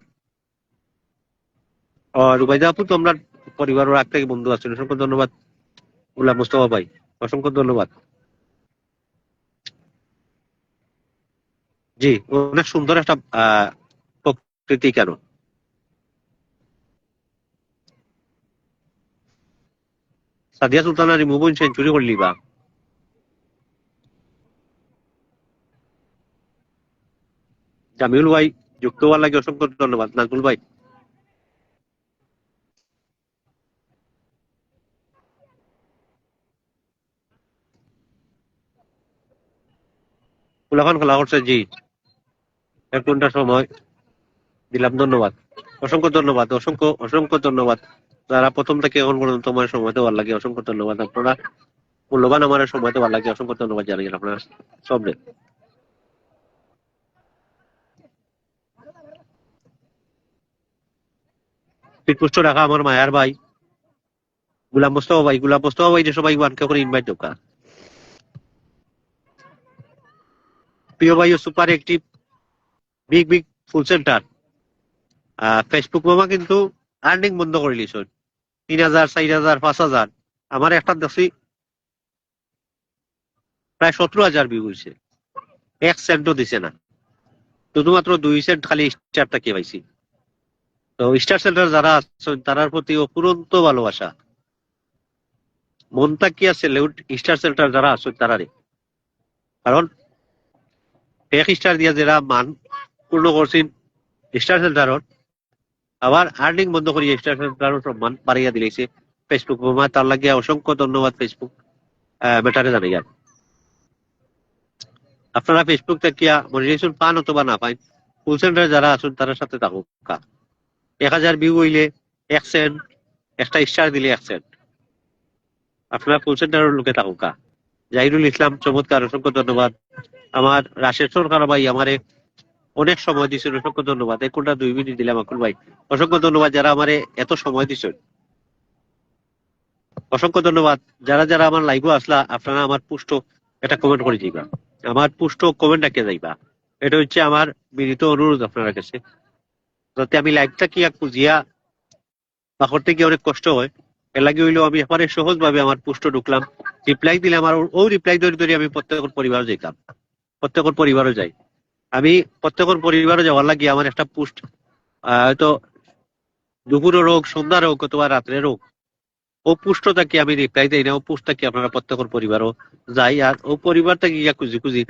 রুবাইদা আপু তো আমরা পরিবারের আগ থেকে বন্ধু আছেন, অসংখ্য ধন্যবাদ। উল্লাহ মুস্তফা ভাই, অসংখ্য ধন্যবাদ। জি, অনেক সুন্দর একটা প্রকৃতি। কেন সাদিয়া সুলতানা রিমু বোন সেঞ্চুরি করলি বা? জামিউল ভাই যুক্ত হওয়ার লাগে অসংখ্য ধন্যবাদ। নাজমুল ভাই, ফুলাফান খোলা করছে, জি 1 ঘন্টা সময় দিলাম, ধন্যবাদ। অসংখ্য ধন্যবাদ, অসংখ্য অসংখ্য ধন্যবাদ। যারা প্রথম থেকে এখন পর্যন্ত তোমার সময় দেওয়ার লাগে অসংখ্য ধন্যবাদ। আপনারা মূল্যবান আমার সময় দেওয়ার লাগে অসংখ্য ধন্যবাদ জানাই আপনারা সব। পিটপুষ্ট রাখা আমার মায়ার ভাই গুলাম মোস্তফা ভাই, গুলাম মোস্তফা ভাই যে সবাই ওয়ানকে করে ইনভাইট দোকা। প্রিয় ভাই সুপার একটিভ, বিগ বিগ ফুল সেন্টার। ফেসবুক মামা কিন্তু আর্নিং বন্ধ করে লিছ, 3,000 4,000 5,000। আমার একটা দেখছি প্রায় 17,000 ভিউ হয়েছে, 1 সেন্টও দিছে না। শুধুমাত্র 2 সেন্ট খালি স্টার থেকে পাইছি। তো স্টার সেন্টার যারা আছেন তারার প্রতি অপুরন্ত ভালোবাসা, মন তাকিয়া সেলিউট স্টার সেন্টার যারা আছেন তারারে। কারণ এক স্টার দিয়া যারা মান পূর্ণ করছেন স্টার সেন্টারত, আবার আর্নিং বন্ধ করিয়া স্টার সেন্টারত সম্মান বাড়াইয়া দিলেছে ফেসবুক বোমা। তার লাগিয়া অসংখ্য ধন্যবাদ ফেসবুক মেটারে জানাইয়া। আপনারা ফেসবুক থেকে মনিটাইজেশন পান অথবা না পান, ফুল সেন্টার যারা আছেন তার সাথে থাকুক। 1000 ভিউ হইলে 1 সেন্ট, একটা স্টার দিলে 1 সেন্ট। আপনারা ফুল সেন্টারের লোকে থাকুক। জাহিরুল ইসলাম চমৎকার, অসংখ্য ধন্যবাদ। আমার রাশেদ সরকার ভাই আমারে অনেক সময় দিচ্ছেন, অসংখ্য ধন্যবাদ। 1 ঘন্টা 2 মিনিট দিলাম আকুল ভাই, অসংখ্য ধন্যবাদ যারা আমারে এত সময় দিচ্ছেন, অসংখ্য ধন্যবাদ। যারা যারা আমার লাইভও আসলা, আপনারা আমার পুষ্ট একটা কমেন্ট করে যাইবা, আমার পুষ্ট কমেন্ট রাখে যাইবা। এটা হচ্ছে আমার বিনীত অনুরোধ আপনার কাছে, যাতে আমি লাইভটা কি খুঁজিয়া বা করতে গিয়ে অনেক কষ্ট হয়। এর লাগে হইলেও আমি এবারে সহজ ভাবে আমার পুষ্ট ঢুকলাম, রিপ্লাই দিলাম, আর ও রিপ্লাই ধরে ধরে আমি প্রত্যেকের পরিবারও যাইতাম, প্রত্যেকের পরিবারও যাই। আমি প্রত্যেকের পরিবারও যাওয়ার লাগে আমার একটা পুষ্ট হয়তো দুপুরের হোক, সন্ধ্যার হোক, অথবা রাত্রের হোক, ও পুষ্টটাকে আমি রিপ্লাই দিই না। ও পুষ্টটাকে আপনারা প্রত্যেকের পরিবারও যাই, আর ও পরিবারটা গিয়া খুঁজি খুঁজি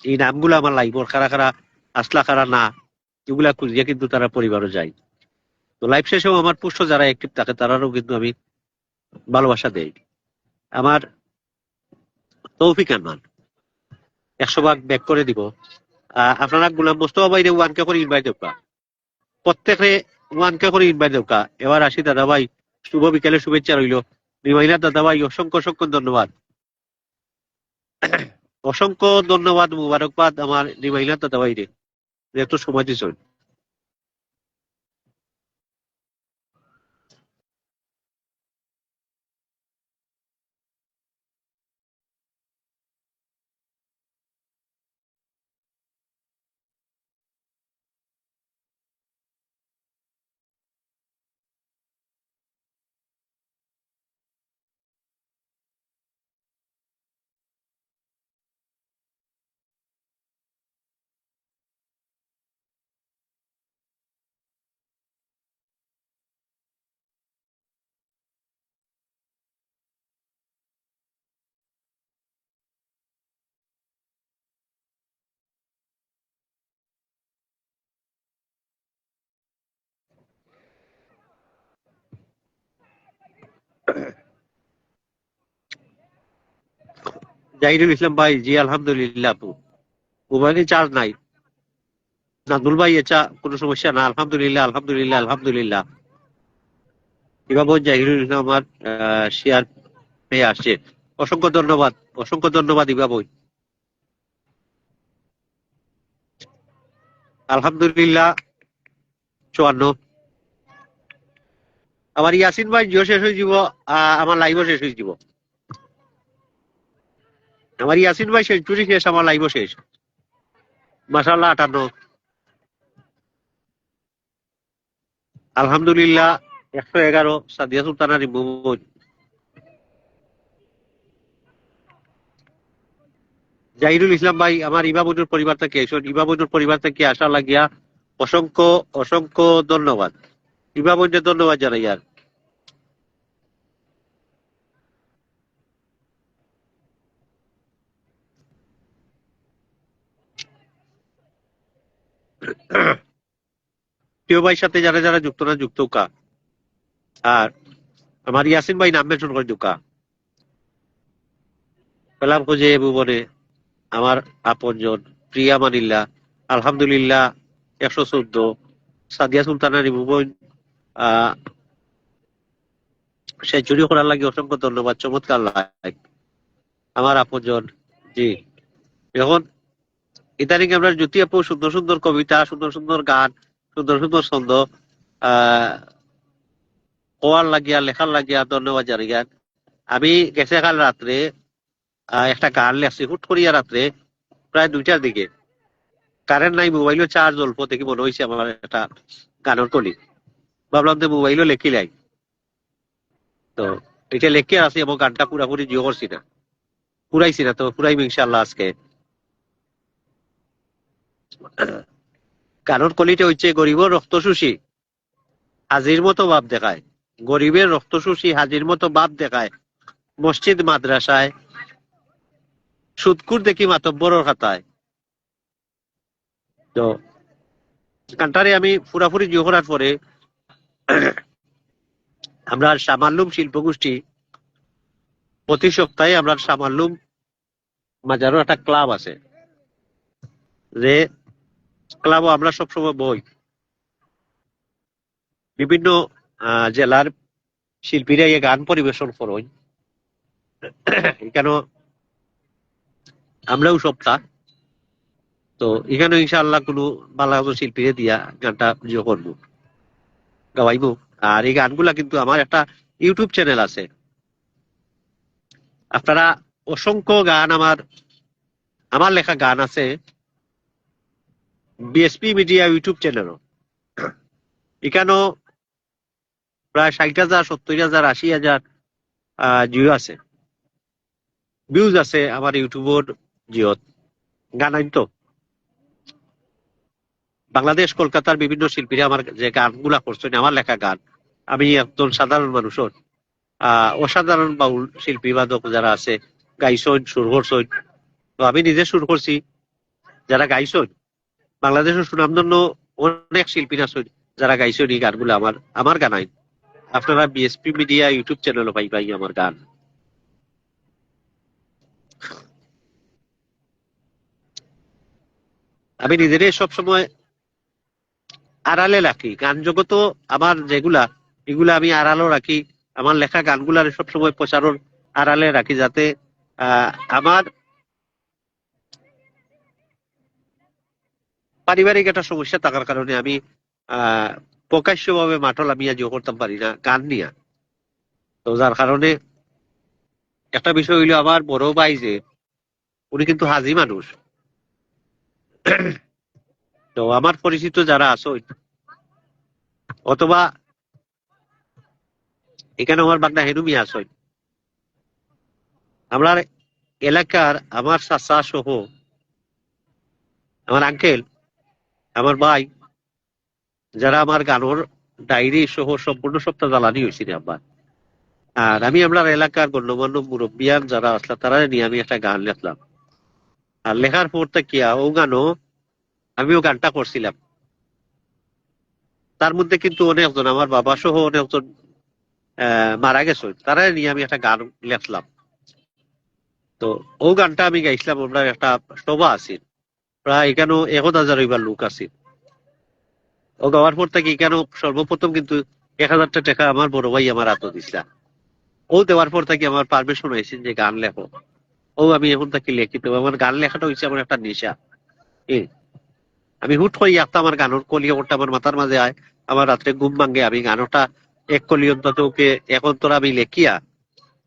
এই নামগুলো আমার লাইভর খারা খারা আসলা খারা না, এগুলা খুঁজিয়া কিন্তু তারা পরিবারও যায়। তো লাইভ শেষেও আমার পুষ্ট যারা অ্যাক্টিভ থাকে তারারও কিন্তু আমি ভালোবাসা দেই। আমার তৌফিক আনমান 100 ভাগ ব্যাক করে দিব। আপনারা গুলাম মোস্তফা ভাইরে 1K করে ইনভাইট দেবা, প্রত্যেকে 1K করে ইনভাইট দেবা। এবার আসি দাদা ভাই, শুভ বিকেলের শুভেচ্ছা রইল। রিমাইনার দাদা ভাই অসংখ্য অসংখ্য ধন্যবাদ, অসংখ্য ধন্যবাদ, মুবারকবাদ আমার রিমাইনার দাদা ভাই রে, এত সময় দিচ্ছেন। জাহিরুল ইসলাম ভাই, জি আলহামদুলিল্লাহ আপু, মোবাইলে চার্জ নাই। নাজমুল ভাই, এটা কোনো সমস্যা না, আলহামদুলিল্লাহ আলহামদুলিল্লাহ আলহামদুলিল্লাহ। এভাবে জাহিরুল ইসলাম আমার শেয়ার পেয়ে আসছে, অসংখ্য ধন্যবাদ, অসংখ্য ধন্যবাদ ইবা বই। আলহামদুলিল্লাহ 54। আমার ইয়াসিন ভাই জিও শেষ হয়ে যাব, আমার লাইভও শেষ হয়ে যাব। আমার ইয়াসিন ভাই সেঞ্চুরি শেষ, আমার লাইভও শেষ। মাশাআল্লাহ 58। আলহামদুলিল্লাহ 111 সাদিয়া সুলতানা রিমুভ। জাহিরুল ইসলাম ভাই আমার ইমামুনুর পরিবার থেকে, ইমামুনুর পরিবার থেকে আসা লাগিয়া অসংখ্য অসংখ্য ধন্যবাদ। ইমামুনের ধন্যবাদ জানাই। আর প্রিয় ভাইয়ের সাথে যারা যারা যুক্ত না যুক্ত কা, আর আমার ইয়াসিন ভাই নাম মেনশন করে দুকা পেলাম খুঁজে ভুবনে আমার আপনজন প্রিয়া মানিল্লা, আলহামদুলিল্লাহ 114। সাদিয়া সুলতানা ভুবন সেঞ্চুরি করার লাগে অসংখ্য ধন্যবাদ, চমৎকার লাইক আমার আপনজন। জি, এখন ইদানিং আমরা জ্যোতি আপু সুন্দর সুন্দর কবিতা, সুন্দর সুন্দর গান, সুন্দর সুন্দর ছন্দ কোয়ার লাগিয়া লেখার লাগিয়া ধন্যবাদ জানাই। আমি গেছে কাল রাত্রে একটা গান লেখছি হুট করিয়া রাত্রে প্রায় 2টার দিকে, কারেন্ট নাই, মোবাইলও চার্জ অল্প দেখি মনে হয়েছে আমার একটা গানের কলি, ভাবলাম যে মোবাইলও লেখি লাই। তো এটা লেখে আছি এবং গানটা পুরাপুরি জিও করছি না, পুরাইছি না, তো পুরাইব ইনশাল্লাহ আজকে। গানের কলিটা হচ্ছে গরিবের রক্ত শুষি হাজির মতো ভাব দেখায়, গরিবের রক্ত শুষি হাজির মতো ভাব দেখায়, মসজিদ মাদ্রাসায় সুদকুর দেখি মাতব্বরের খাতায়। তো গানটারে আমি পুরাপুরি জিও করার পরে আমরা সামাল্লুম শিল্পগোষ্ঠী প্রতি সপ্তাহে আমরা সামাল্লুম মাজারও একটা ক্লাব আছে, যে ক্লাবও আমরা সবসময় বই বিভিন্ন জেলার শিল্পীরা এই গান পরিবেশন করেন। এখানে আমরাও সপ্তাহ, তো এখানে ইনশাআল্লাহ কোনো ভালো শিল্পীরে দিয়া গানটা ইয়ে করবো, গাওয়াইবো। আর এই গানগুলা কিন্তু আমার একটা ইউটিউব চ্যানেল আছে, আপনারা অসংখ্য গান আমার লেখা গান আছে বিএসপি মিডিয়া ইউটিউব চ্যানেলও। এখানেও প্রায় 60,000, 70,000, 80,000 জিও আছে, ভিউজ আছে আমার ইউটিউবের জিওত। গান আইন তো বাংলাদেশ কলকাতার বিভিন্ন শিল্পীরা আমার যে গানগুলা করছেন, আমার লেখা গান, আমি একজন সাধারণ মানুষের অসাধারণ বাউল শিল্পী বাদক যারা আছে গাইছইন, সুর করছইন। তো আমি নিজে সুর করছি, যারা গাইছইন বাংলাদেশের সুনামধন্য অনেক শিল্পী আছেন যারা গাইছইন এই গানগুলো আমার গান আইন। আপনারা বিএসপি মিডিয়া ইউটিউব চ্যানেলও পাইবাই আমার গান। আমি নিজেরই সবসময় আড়ালে রাখি, গান জগত আমার যেগুলা এগুলা আমি আড়ালও রাখি, আমার লেখা গানগুলার সবসময় প্রচারের আড়ালে রাখি, যাতে আমার পারিবারিক একটা সমস্যা থাকার কারণে আমি প্রকাশ্যভাবে মাঠল আমি আজও করতাম পারি না গান নিয়ে। তো যার কারণে একটা বিষয় হইলো, আমার বড় ভাই যে উনি কিন্তু হাজি মানুষ, তো আমার পরিচিত যারা আছে অথবা এখানে আমার বাগনা হেনুমি আছে, আমরা এলাকার আমার চাচা সহ আমার আঙ্কেল, আমার ভাই, যারা আমার গানোর ডায়েরি সহ সম্পূর্ণ সপ্তাহ জ্বালানি হয়েছিল আমার। আর আমি আমার এলাকার গণ্যমান্য মুরব্বিয়ান যারা আসলে তারা নিয়ে আমি একটা গান লিখলাম। আর লেখার পর কিয়া ও গানও আমিও গানটা করছিলাম। তার মধ্যে কিন্তু অনেকজন, আমার বাবা সহ অনেকজন মারা গেছে, তারা নিয়ে আমি একটা গান লিখলাম। তো ও গানটা আমি গাইছিলাম, আমরা একটা সভা আছি, প্রায় এখানে 1,000 লোক আছে। ও গাওয়ার পর থেকে এখানে সর্বপ্রথম কিন্তু 1,000 টাকা আমার বড় ভাই আমার হাতে দিছিলাম। ও দেওয়ার পর থেকে আমার পারমিশন হয়েছে যে গান লেখো। ও আমি এখন তাকে লেখি, তো আমার গান লেখাটা হয়েছে আমার একটা নেশা। আমি হুট করে একটা আমার গানের কলি ওটা আমার মাথার মাঝে আয়, আমার রাত্রে ঘুম ভাঙ্গে, আমি গানটা এক কলি অন্তত ওকে এখন তোরা আমি লেখিয়া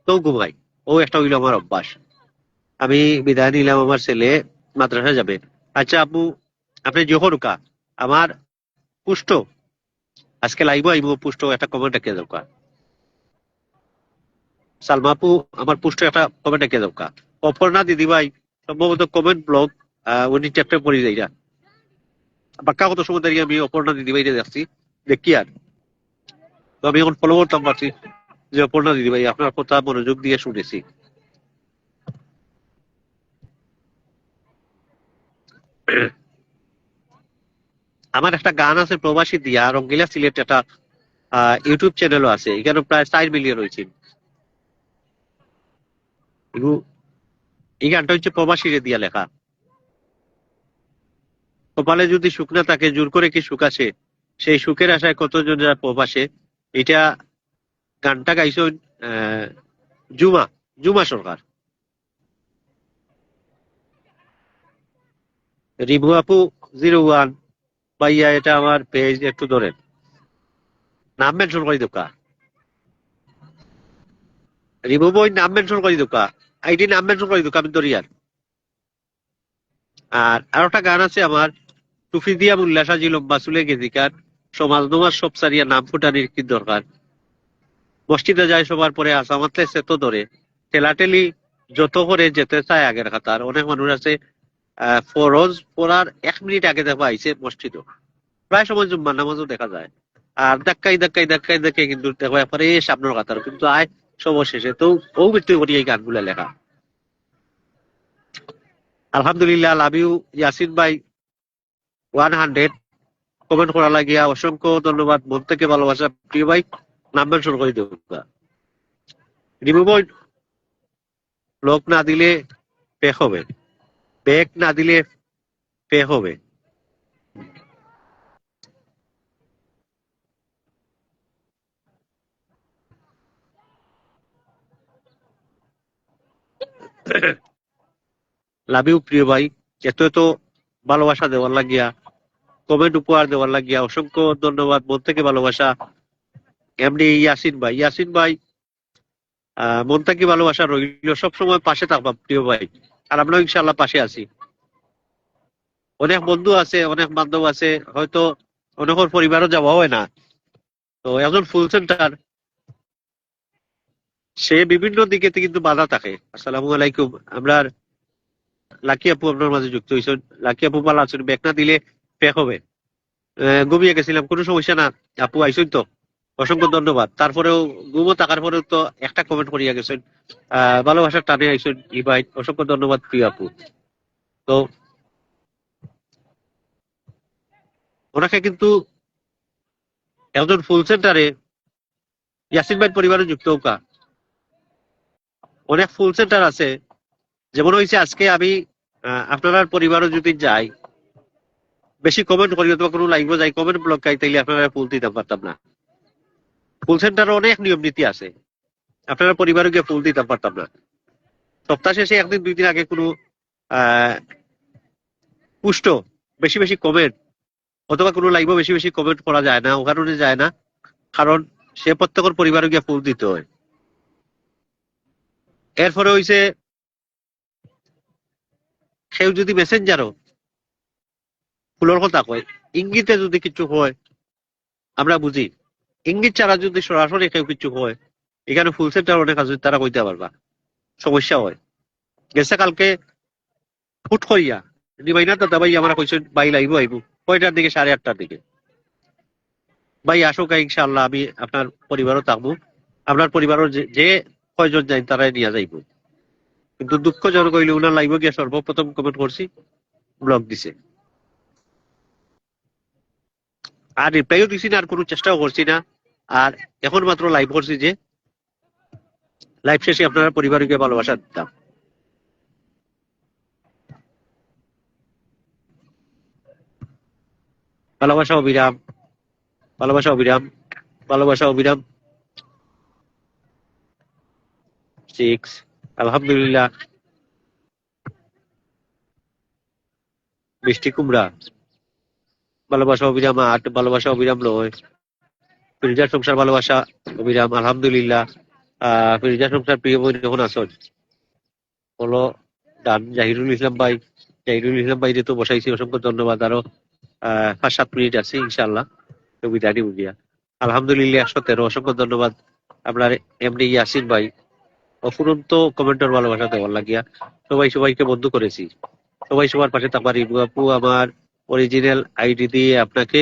তো ঘুমাই। ও একটা হইলো আমার অভ্যাস। আমি বিদায় নিলাম, আমার ছেলে মাদ্রাসা যাবে। আচ্ছা আপু, আপনি যখন আমার পুষ্ট আজকে লাইব আইব, পুষ্ট একটা কমেন্ট রেখে দরকার। সালমাপু আমার পুষ্ট একটা কমেন্ট রেখে দরকার। অপর্ণা দিদি ভাই সম্ভবত কমেন্ট ব্লগ উনি চ্যাপ্টার পড়ে যাই না, বাক্কা কত সময় দাঁড়িয়ে আমি অপর্ণা দিদি ভাই দেখছি, দেখি আর তো আমি এখন ফলো করতাম পারছি যে অপর্ণা দিদি ভাই আপনার কথা মনোযোগ দিয়ে শুনেছি। আমার একটা গান আছে প্রবাসী দিয়া, রঙ্গিলা সিলেট, একটা ইউটিউব চ্যানেলও আছে, এখানে প্রায় 4 মিলিয়ন হয়েছে। এই গানটা হচ্ছে প্রবাসীরে দিয়া লেখা। কপালে যদি সুখ না থাকে জোর করে কি সুখ আসে, সেই সুখের আশায় কতজন যারা প্রবাসে। এটা গানটা গাইছেন জুমা জুমা সরকার। রিভু আপু 01 ভাইয়া, এটা আমার পেজ, একটু ধরেন, নাম মেনশন করে দোকা। রিভু বই নাম মেনশন করে দোকা, আইডি নাম মেনশন করে দোকা, আমি দরিয়ার। আর একটা গান আছে আমার, টুফি দিয়া মুল্লা সাজি লম্বা চুলে গেজিকার, সমাজ নমাজ সব সারিয়া নাম ফুটানির কি দরকার, মসজিদে যায় সবার পরে আসামাতলে সে তো ধরে, ঠেলাঠেলি যত করে যেতে চায় আগের খাতার। অনেক মানুষ আছে ফরজ পড়ার 1 মিনিট আগে দেখো আইছে মসজিদ, প্রায় সময় জুম্মার নামাজও দেখা যায়। আর ধাক্কাই কিন্তু দেখো এরপরে সামনের কাতার কিন্তু আয় সবশেষে তো ও মৃত্যু করি এই গানগুলা লেখা। আলহামদুলিল্লাহ, লাভ ইউ ইয়াসিন ভাই 100 কমেন্ট করা লাগিয়া অসংখ্য ধন্যবাদ, মন থেকে ভালোবাসা প্রিয় ভাই। নাম মেনশন করে দেব। রিমু ভাই, লোক না দিলে পেক হবে, পেক না দিলে পে হবে। লাভ ইউ প্রিয় ভাই, এত এত ভালোবাসা দেওয়ার লাগিয়া, কমেন্ট উপহার দেওয়ার লাগিয়া অসংখ্য ধন্যবাদ, মন থেকে ভালোবাসা। এমনি ইয়াসিন ভাই, ইয়াসিন ভাই মন থেকে ভালোবাসা রইল, সবসময় পাশে থাকবা প্রিয় ভাই। আর আমরাও ইনশাল্লাহ পাশে আছি। অনেক বন্ধু আছে, অনেক বান্ধব আছে, হয়তো অনেকের পরিবারও যাওয়া হয় না। তো একজন ফুল সেন্টার, সে বিভিন্ন দিকে কিন্তু বাধা থাকে। আসসালামু আলাইকুম, আমরা লাকি আপু আপনার মাঝে যুক্ত হয়েছেন। লাকি আপু ভালো আছেন? ব্যাক না দিলে প্যাক হবে। ঘুমিয়ে গেছিলাম, কোনো সমস্যা না। আপু আইসেন তো, অসংখ্য ধন্যবাদ। তারপরেও ঘুমো থাকার পরেও তো একটা কমেন্ট করিয়া গেছেন, ভালোবাসার টানে আইসেন ই ভাই, অসংখ্য ধন্যবাদ প্রিয় আপু। তো ওনাকে কিন্তু একজন ফুল সেন্টারে ইয়াসিন ভাই পরিবারে যুক্ত হোকা, অনেক ফুল সেন্টার আছে। যেমন হয়েছে আজকে আমি আপনার পরিবারও যদি যাই, বেশি কমেন্ট করি অথবা কোনো লাইভও যাই, কমেন্ট ব্লক খাই, তাইলে আপনারা ফুল দিতে পারতাম না। ফুল সেন্টারে অনেক নিয়ম নীতি আছে, আপনারা পরিবারে গিয়ে ফুল দিতে পারতাম না। সপ্তাহ শেষে একদিন 2 দিন আগে কোনো আহ পুষ্ট বেশি বেশি কমেন্ট অথবা কোনো লাইভও বেশি বেশি কমেন্ট করা যায় না, ও কারণে যায় না, কারণ সে প্রত্যেকের পরিবারে গিয়ে ফুল দিতে হয়। এরপরে হইছে কেউ যদি মেসেঞ্জারও ফুলের কথা কয়, ইঙ্গিতে যদি কিছু হয় আমরা বুঝি, ইঙ্গিত ছাড়া যদি সরাসরি কেউ কিছু হয়, এখানে ফুল সেন্টার অনেক আছে, তারা কইতে পারবা, সমস্যা হয়। গেছে কালকে ফুট করিয়া নিবাই না, দাদা ভাই আমরা কইছেন ভাই লাইব আইব কয়টার দিকে, 8:30টার দিকে। ভাই আসো কা, ইনশাআল্লাহ আমি আপনার পরিবারও থাকবো, আপনার পরিবারও যে কয়জন যাই তারাই নিয়ে যাইব। কিন্তু দুঃখজনক হইলে উনার লাইভ গিয়ে সর্বপ্রথম কমেন্ট করছি, ব্লক দিছে। আর রিপ্লাইও দিছি না, আর কোনো চেষ্টাও করছি না। আর এখন মাত্র লাইভ করছি, যে লাইভ শেষে আপনারা পরিবারকে ভালোবাসা দিতাম। ভালোবাসা অবিরাম, ভালোবাসা অবিরাম, ভালোবাসা অবিরাম 6। আলহামদুলিল্লাহ, মিষ্টি কুমড়া ভালোবাসা অবিরাম 8, ভালোবাসা অবিরাম 9। ফিরোজা সংসার ভালোবাসা অবিরাম, আলহামদুলিল্লাহ। ফিরোজা সংসার প্রিয় বোন যখন আসন হলো ডান। জাহিরুল ইসলাম ভাই, জাহিরুল ইসলাম ভাই তো বসাইছি, অসংখ্য ধন্যবাদ। আরো 5-7 মিনিট আছে ইনশাল্লাহ বিদায় বুঝিয়া। আলহামদুলিল্লাহ 113, অসংখ্য ধন্যবাদ আপনার এমনি ইয়াসিন ভাই, অফুরন্ত কমেন্টের ভালোবাসা দেওয়ার লাগিয়া। সবাই সবাইকে বন্ধু করেছি, সবাই সবার পাশে থাকবার। ইবু আপু আমার অরিজিনাল আইডি দিয়ে আপনাকে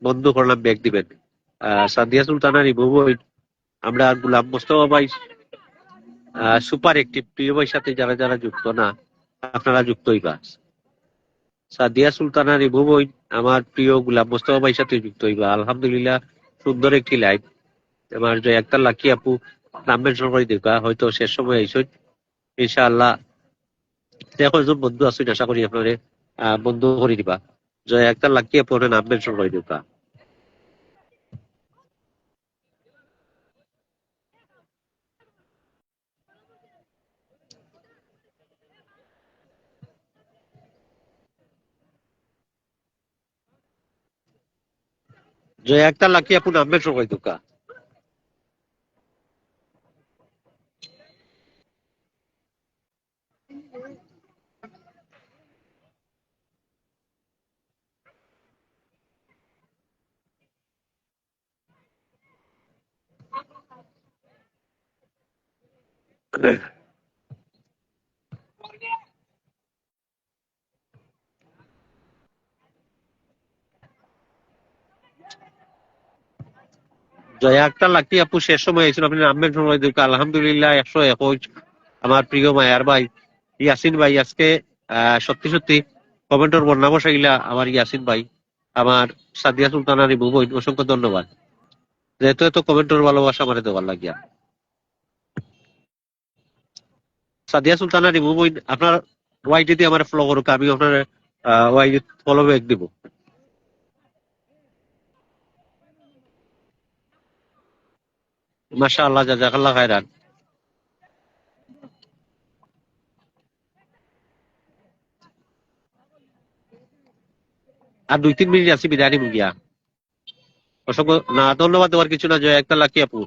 বন্ধু করলাম, ব্যাগ দিবেন। সাদিয়া সুলতানা রিবু ভাই, আমরা গুলাম মোস্তফা ভাই সুপার একটিভ, প্রিয় ভাইয়ের সাথে যারা যারা যুক্ত না, আপনারা যুক্ত হইবা। সাদিয়া সুলতানা রিবু ভাই আমার প্রিয় গুলাম মোস্তফা ভাইয়ের সাথে যুক্ত হইবা। আলহামদুলিল্লাহ, সুন্দর একটি লাইভ। আমার যে একটা লাকি আপু নাম মেনশন করে দিবা, হয়তো শেষ সময় আইসই ইনশাআল্লাহ। দেখো একজন বন্ধু আছেন, আশা করি আপনারে বন্ধু করে দিবা। যে একটা লাকি আপু নাম মেনশন করে দিবা। যে একটা লাকি আপু নাম মেনশন করে দিবা। জয়া আক্তার লাকি আপু শেষ সময় আইছিল, আপনি নামবেন সময় দুঃখ আলহামদুলিল্লাহ 121। আমার প্রিয় মায়ার ভাই ইয়াসিন ভাই আজকে সত্যি সত্যি কমেন্টর বন্যা বসাইলা আমার ইয়াসিন ভাই, আমার সাদিয়া সুলতানা রিবু বোন, অসংখ্য ধন্যবাদ যেহেতু এত কমেন্টর ভালোবাসা আমার দেওয়ার লাগিয়া। সাদিয়া সুলতানা রিবু বোন আপনার ওয়াইটি দিয়ে আমার ফলো করুক, আমি আপনার ওয়াইটি ফলো ব্যাক দিব। মাশাআল্লাহ, জাযাকাল্লাহ খায়রান। আর 2-3 মিনিট আছি, বিদায় নিব গিয়া। অসংখ্য না ধন্যবাদ দেওয়ার কিছু না, জয় একটা লাকি আপু।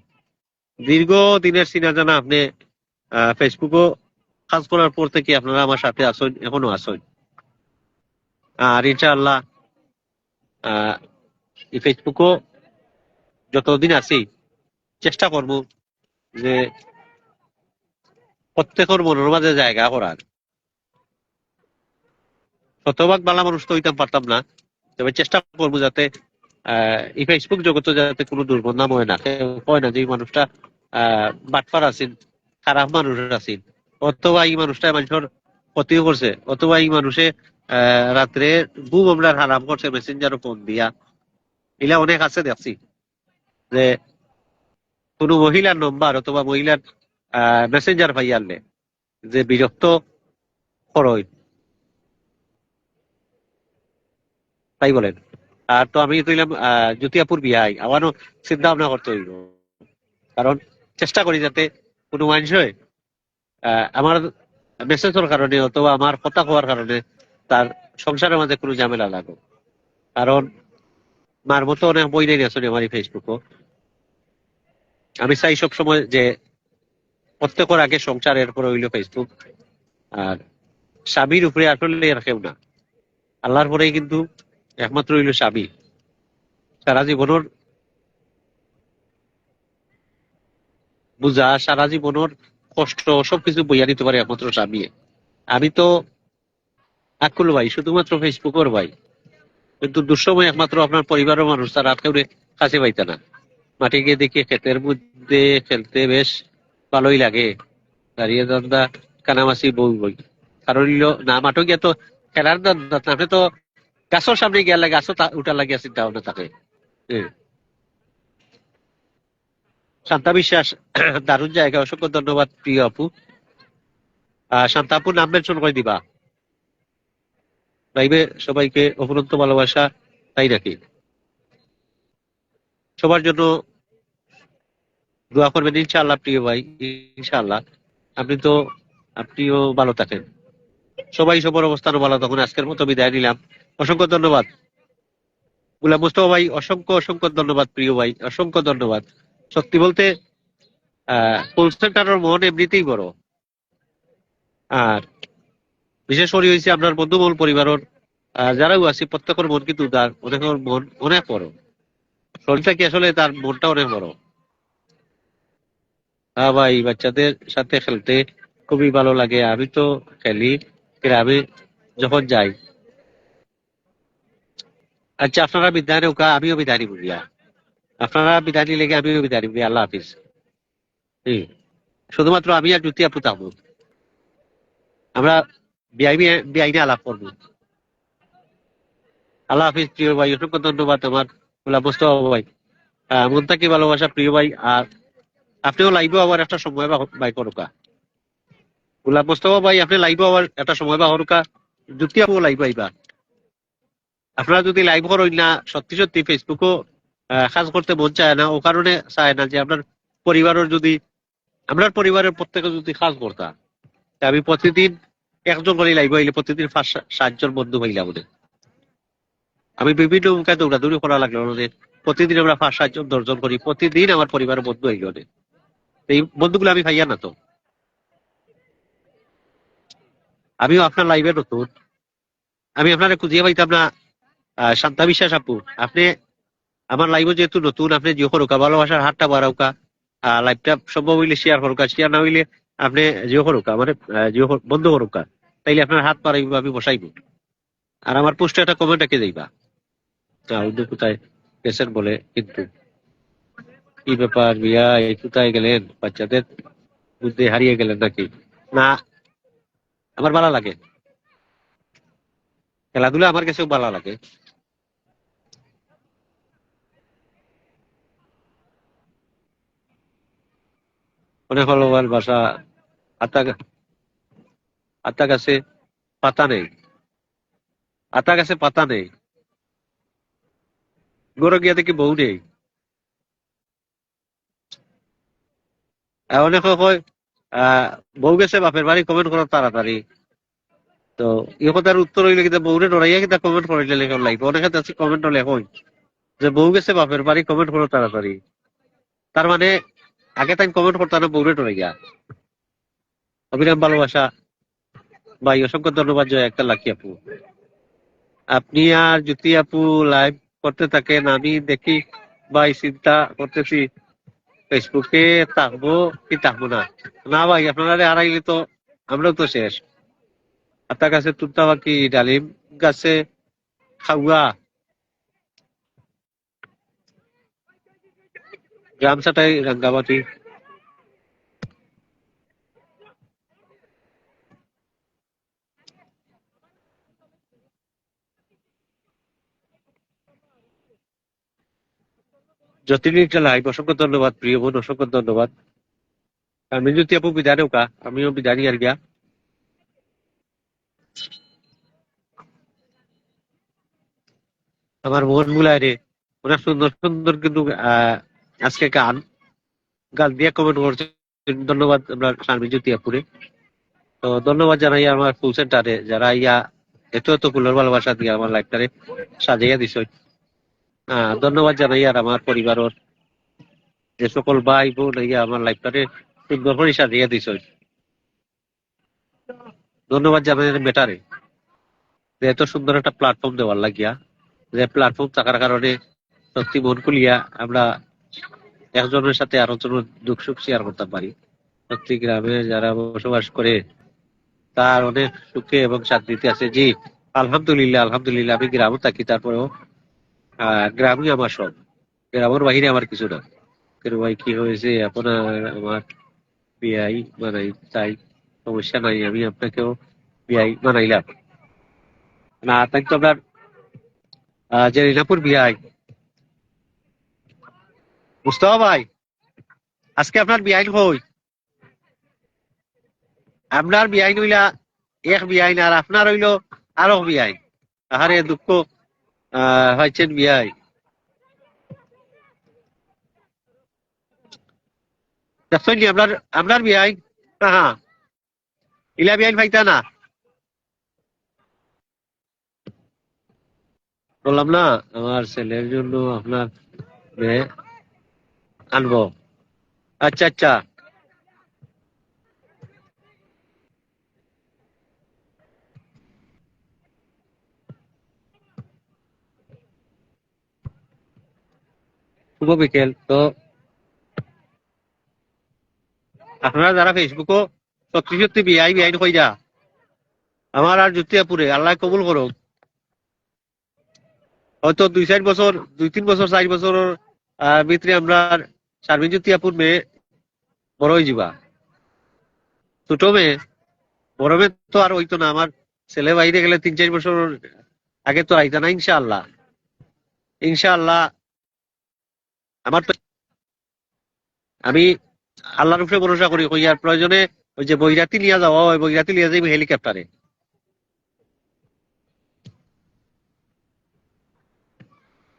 দীর্ঘ দিনের সিনা জানা আপনি ফেসবুকও কাজ করার পর থেকে আপনারা আমার সাথে আসেন, এখনো আসেন। আর ইনশাআল্লাহ এই ফেসবুকও যতদিন আছি চেষ্টা করব যে প্রত্যেকের মনের মাঝে জায়গা করার। শতভাগ বালা মানুষ তো হইতাম পারতাম না, তবে চেষ্টা করবো যাতে এই ফেসবুক জগতে যাতে কোনো দুর্বদনাম হয় না। হয় না যে এই মানুষটা বাটপার আছেন, খারাপ মানুষ আছেন, অথবা এই মানুষটা মানুষের ক্ষতিও করছে, অথবা এই মানুষে রাত্রে ঘুম আমরা হারাম করছে মেসেঞ্জারও ফোন দিয়া। এগুলা অনেক আছে দেখছি যে কোনো মহিলার নম্বর অথবা মহিলার মেসেঞ্জার পাই আনলে যে বিরক্ত করয়, তাই বলেন। আর তো আমি কইলাম জ্যোতিয়াপুর বিয়াই আমারও চিন্তা ভাবনা করতে হইব, কারণ চেষ্টা করি যাতে কোনো মানুষ আমার মেসেজের কারণে অথবা আমার কথা হওয়ার কারণে তার সংসারের মাঝে কোনো ঝামেলা লাগুক। কারণ মার মতো অনেক বই নেই আসলে আমার এই ফেসবুকও। আমি চাই সবসময় যে প্রত্যেকের আগে সংসার, এরপরে হইল ফেসবুক। আর স্বামীর উপরে আসলে আর কেউ না, আল্লাহর পরেই কিন্তু একমাত্র হইল স্বামী। সারা জীবনের বুঝা, সারা জীবনের কষ্ট সবকিছু বইয়া নিতে পারে একমাত্র স্বামী। আমি তো আকুল ভাই, শুধুমাত্র ফেসবুকের ভাই, কিন্তু দুঃসময় একমাত্র আপনার পরিবারের মানুষ তারা কেউ কাছে পাইতে না। মাঠে গিয়ে দেখি ক্ষেতের মধ্যে খেলতে বেশ ভালোই লাগে, দাঁড়িয়ে দান্দা কানামাসি বই বই। কারণ না মাঠে গিয়ে তো খেলার দান্দা, আপনি তো গাছের সামনে গেলে গাছও উঠার লাগিয়া চিন্তা ভাবনা থাকে। শান্তা বিশ্বাস দারুণ জায়গা, অসংখ্য ধন্যবাদ প্রিয় আপু। শান্তা আপু নাম মেনশন করে দিবা লাইভে, সবাইকে অফুরন্ত ভালোবাসা, তাই নাকি? সবার জন্য দোয়া করবেন ইনশাআল্লাহ প্রিয় ভাই, ইনশাআল্লাহ। আপনিও ভালো থাকেন, সবাই সবার অবস্থানও ভালো থাকুন। আজকের মতো বিদায় নিলাম, অসংখ্য ধন্যবাদ। গুলাম মুস্তফা ভাই অসংখ্য অসংখ্য ধন্যবাদ প্রিয় ভাই, অসংখ্য ধন্যবাদ। সত্যি বলতে কল সেন্টারের মন এমনিতেই বড়, আর বিশেষ করে হয়েছে আপনার বন্ধুমহল পরিবারের যারাও আছে প্রত্যেকের মন কিন্তু তার অনেকের মন অনেক বড়। শরীরটা কি আসলে তার মনটা অনেক বড়। হ্যাঁ ভাই, বাচ্চাদের সাথে খেলতে খুবই ভালো লাগে। আমি তো খেলি গ্রামে যখন যাই। আচ্ছা, আপনারা বিদায় নৌকা, আমিও বিদায় নিব গিয়া। আপনারা বিদায় নিলে আমিও বিদায় নিব। আল্লাহ হাফিজ। শুধুমাত্র আমি আর জ্যোতি আপু থাকবো, আমরা বিআইনি আলাপ করবো। আল্লাহ হাফিজ প্রিয় ভাই, অসংখ্য ধন্যবাদ আমার গোলাম মোস্তফা ভাই। মন থেকে ভালোবাসা প্রিয় ভাই। আর আপনিও লাইভে আবার একটা সময় বাই করুকা। গোলাম মোস্তফা ভাই আপনি লাইভে আবার একটা সময় বা হরুকা, জ্যোতি আপু লাইভ আইবা। আপনারা যদি লাইভ করেন না, সত্যি সত্যি ফেসবুকও কাজ করতে মন চায় না। ও কারণে চায় না যে আপনার পরিবারের প্রত্যেকে যদি কাজ করতাম, আমি প্রতিদিন একজন করে লাইভ হইলে প্রতিদিন 5-7 জন বন্ধু হইলাম। আমি বিভিন্ন মুখে দৌড়াদৌড়ি করা লাগলো আমাদের। প্রতিদিন আমরা 5-7 জন 10 জন করি, প্রতিদিন আমার পরিবারের বন্ধু হইল। এই বন্ধুগুলো আমি খাইয়া না তো। আমিও আপনার লাইভে নতুন, আমি আপনারা খুঁজিয়ে পাইতাম না। শান্তা বিশ্বাস আপু, আপনি আমার লাইভে যেহেতু নতুন, আপনি জিও করুকা, ভালোবাসার হাতটা বাড়াউকা, লাইভটা সম্ভব হইলে শেয়ার করুকা, শেয়ার না হইলে আপনি জিও করুকা, মানে জিও বন্ধ করুকা, তাইলে আপনার হাত বাড়াইব, আমি বসাইব। আর আমার পোস্টে একটা কমেন্ট রেখে যাইবা, অন্য কোথায় গেছেন বলে কিন্তু। কি ব্যাপার বিয়া এই কোথায় গেলেন, বাচ্চাদের বুদ্ধি হারিয়ে গেলেন নাকি? না, আমার ভালো লাগে খেলাধুলা, আমার কাছেও ভালো লাগে। অনেক হলো বাসা, আতা আতা গাছে পাতা নেই, আতা গাছে পাতা নেই, গরু গিয়া দেখি বউ নেই। অনেকে কয় আহ বউ গেছে বাপের বাড়ি, কমেন্ট করো তাড়াতাড়ি। তো এই কথার উত্তর হইলে কিন্তু বউরে ডরাইয়া কিন্তু কমেন্ট করাইলে লেখন লাগবে। অনেকে আছে কমেন্ট লেখন যে বউ গেছে বাপের বাড়ি, কমেন্ট করো তাড়াতাড়ি। তার মানে আগে তাই কমেন্ট করতে না, বউরে ডরাইয়া। অবিরাম ভালোবাসা ভাই, অসংখ্য ধন্যবাদ জয় একটা লাকি আপু। আপনি আর জ্যোতি আপু লাইভ করতে থাকেন, আমি দেখি ভাই, চিন্তা করতেছি ফেসবুকে থাকবো কি থাকবো না। না ভাই, আপনারা হারাইলে তো আমরাও তো শেষ। আতা গাছে তুলতা পাখি, ডালিম গাছে খাওয়া, গামছাটাই রাঙ্গামাটি। যতদিন একটা লাইভ, অসংখ্য ধন্যবাদ প্রিয় বোন, অসংখ্য ধন্যবাদ। আমি যদি আপু বিদায় নৌকা, আমিও বিদায় নিয়ে আর গিয়া। আমার মন গুলাই রে, অনেক সুন্দর সুন্দর কিন্তু আজকে গান গান দিয়ে কমেন্ট করছে। ধন্যবাদ আমরা শারমিন জ্যোতি আপুরে। তো ধন্যবাদ জানাই আমার ফুল সেন্টারে, যারা ইয়া এত এত ফুলের ভালোবাসা দিয়ে আমার লাইফটারে সাজাইয়া দিছ। ধন্যবাদ জানাই আর আমার পরিবারের যে সকল ভাই বোন ইয়া আমার লাইফটারে সুন্দর করে সাজিয়ে দিছ। ধন্যবাদ জানাই বেটারে, যে এত সুন্দর একটা প্ল্যাটফর্ম দেওয়ার লাগিয়া, যে প্ল্যাটফর্ম থাকার কারণে সত্যি মন খুলিয়া আমরা একজনের সাথে আরো জনের দুঃখ সুখ শেয়ার করতে পারি। সত্যি গ্রামে যারা বসবাস করে তার অনেক সুখে এবং শান্তিতে আছে। জি আলহামদুলিল্লাহ, আলহামদুলিল্লাহ, আমি গ্রামে থাকি, তারপরেও গ্রামই আমার সব, গ্রামের বাহিরে আমার কিছু না। কেন ভাই কি হয়েছে, আপনার আমার বিয়াই বানাই, তাই সমস্যা নাই, আমি আপনাকেও বিয়াই বানাইলাম। না তাই তো আপনার যে রিনাপুর বিয়াই মুস্তফা ভাই, আজকে আপনার বিয়াই হই, আপনার বিয়াই হইলা এক বিয়াই, আর আপনার হইলো আরো বিয়াই। আহারে দুঃখ হয়েছেন বিয়াই। দেখছেন নি আপনার আপনার বিয়াই, হ্যাঁ ইলা বিয়াই পাইতা না, বললাম না আমার ছেলের জন্য আপনার মেয়ে আনবো। আচ্ছা আচ্ছা, শুভ বিকেল। তো আপনারা যারা ফেসবুকও সত্যি সত্যি বিয়াই বিয়াই কইরা আমার আর জুতিয়াপুরে আল্লাহ কবুল করুক। হয়তো 2-4 বছর, 2-3 বছর, 4 বছরের ভিতরে আমরা শারমিন জুতিয়াপুর মেয়ে বড় হয়ে যাবা। ছোট মেয়ে, বড় মেয়ে তো আর হইতো না। আমার ছেলে বাইরে গেলে 3-4 বছর আগে তো আইতা না। ইনশাআল্লাহ, ইনশাআল্লাহ। আমার তো, আমি আল্লাহর উপরে ভরসা করি, কইয়ার প্রয়োজনে ওই যে বৈরাতি লিয়া যাওয়া হয়, বৈরাতি লিয়া যাইব হেলিকপ্টারে।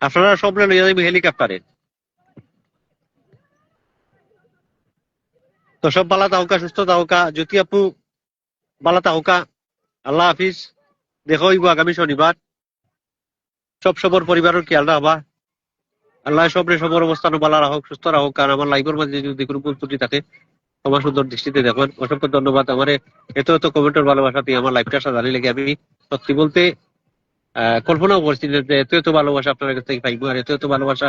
আপনারা সব লইয়া যাইব হেলিকপ্টারে। তো সব বালা তাহকা, সুস্থ তাহকা, জ্যোতি আপু বালা তাহকা। আল্লাহ হাফিজ, দেখা হইব আগামী শনিবার। সব সবর পরিবারের খেয়াল রাখবা। আল্লাহ সবরে সবর অবস্থান বালা রাখুক, সুস্থ রাখুক। কারণ আমার লাইফের মাঝে যদি কোনো ভুল ত্রুটি থাকে তোমার সুন্দর দৃষ্টিতে দেখবেন। অসংখ্য ধন্যবাদ আমার এত এত কমেন্টের ভালোবাসা দিয়ে আমার লাইফটা সাজানি লেগে। আমি সত্যি বলতে কল্পনাও করছি না যে এত এত ভালোবাসা আপনার কাছ থেকে পাইবো, আর এত এত ভালোবাসা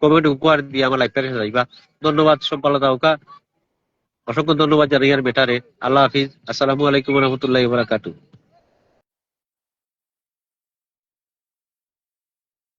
কমেন্ট উপহার দিয়ে আমার লাইফটা সাজাইবা। ধন্যবাদ, সব ভালো থাকা। অসংখ্য ধন্যবাদ জানাই আর বেটারে। আল্লাহ হাফিজ, আসসালামু আলাইকুম রহমতুল্লাহ বারাকাতু।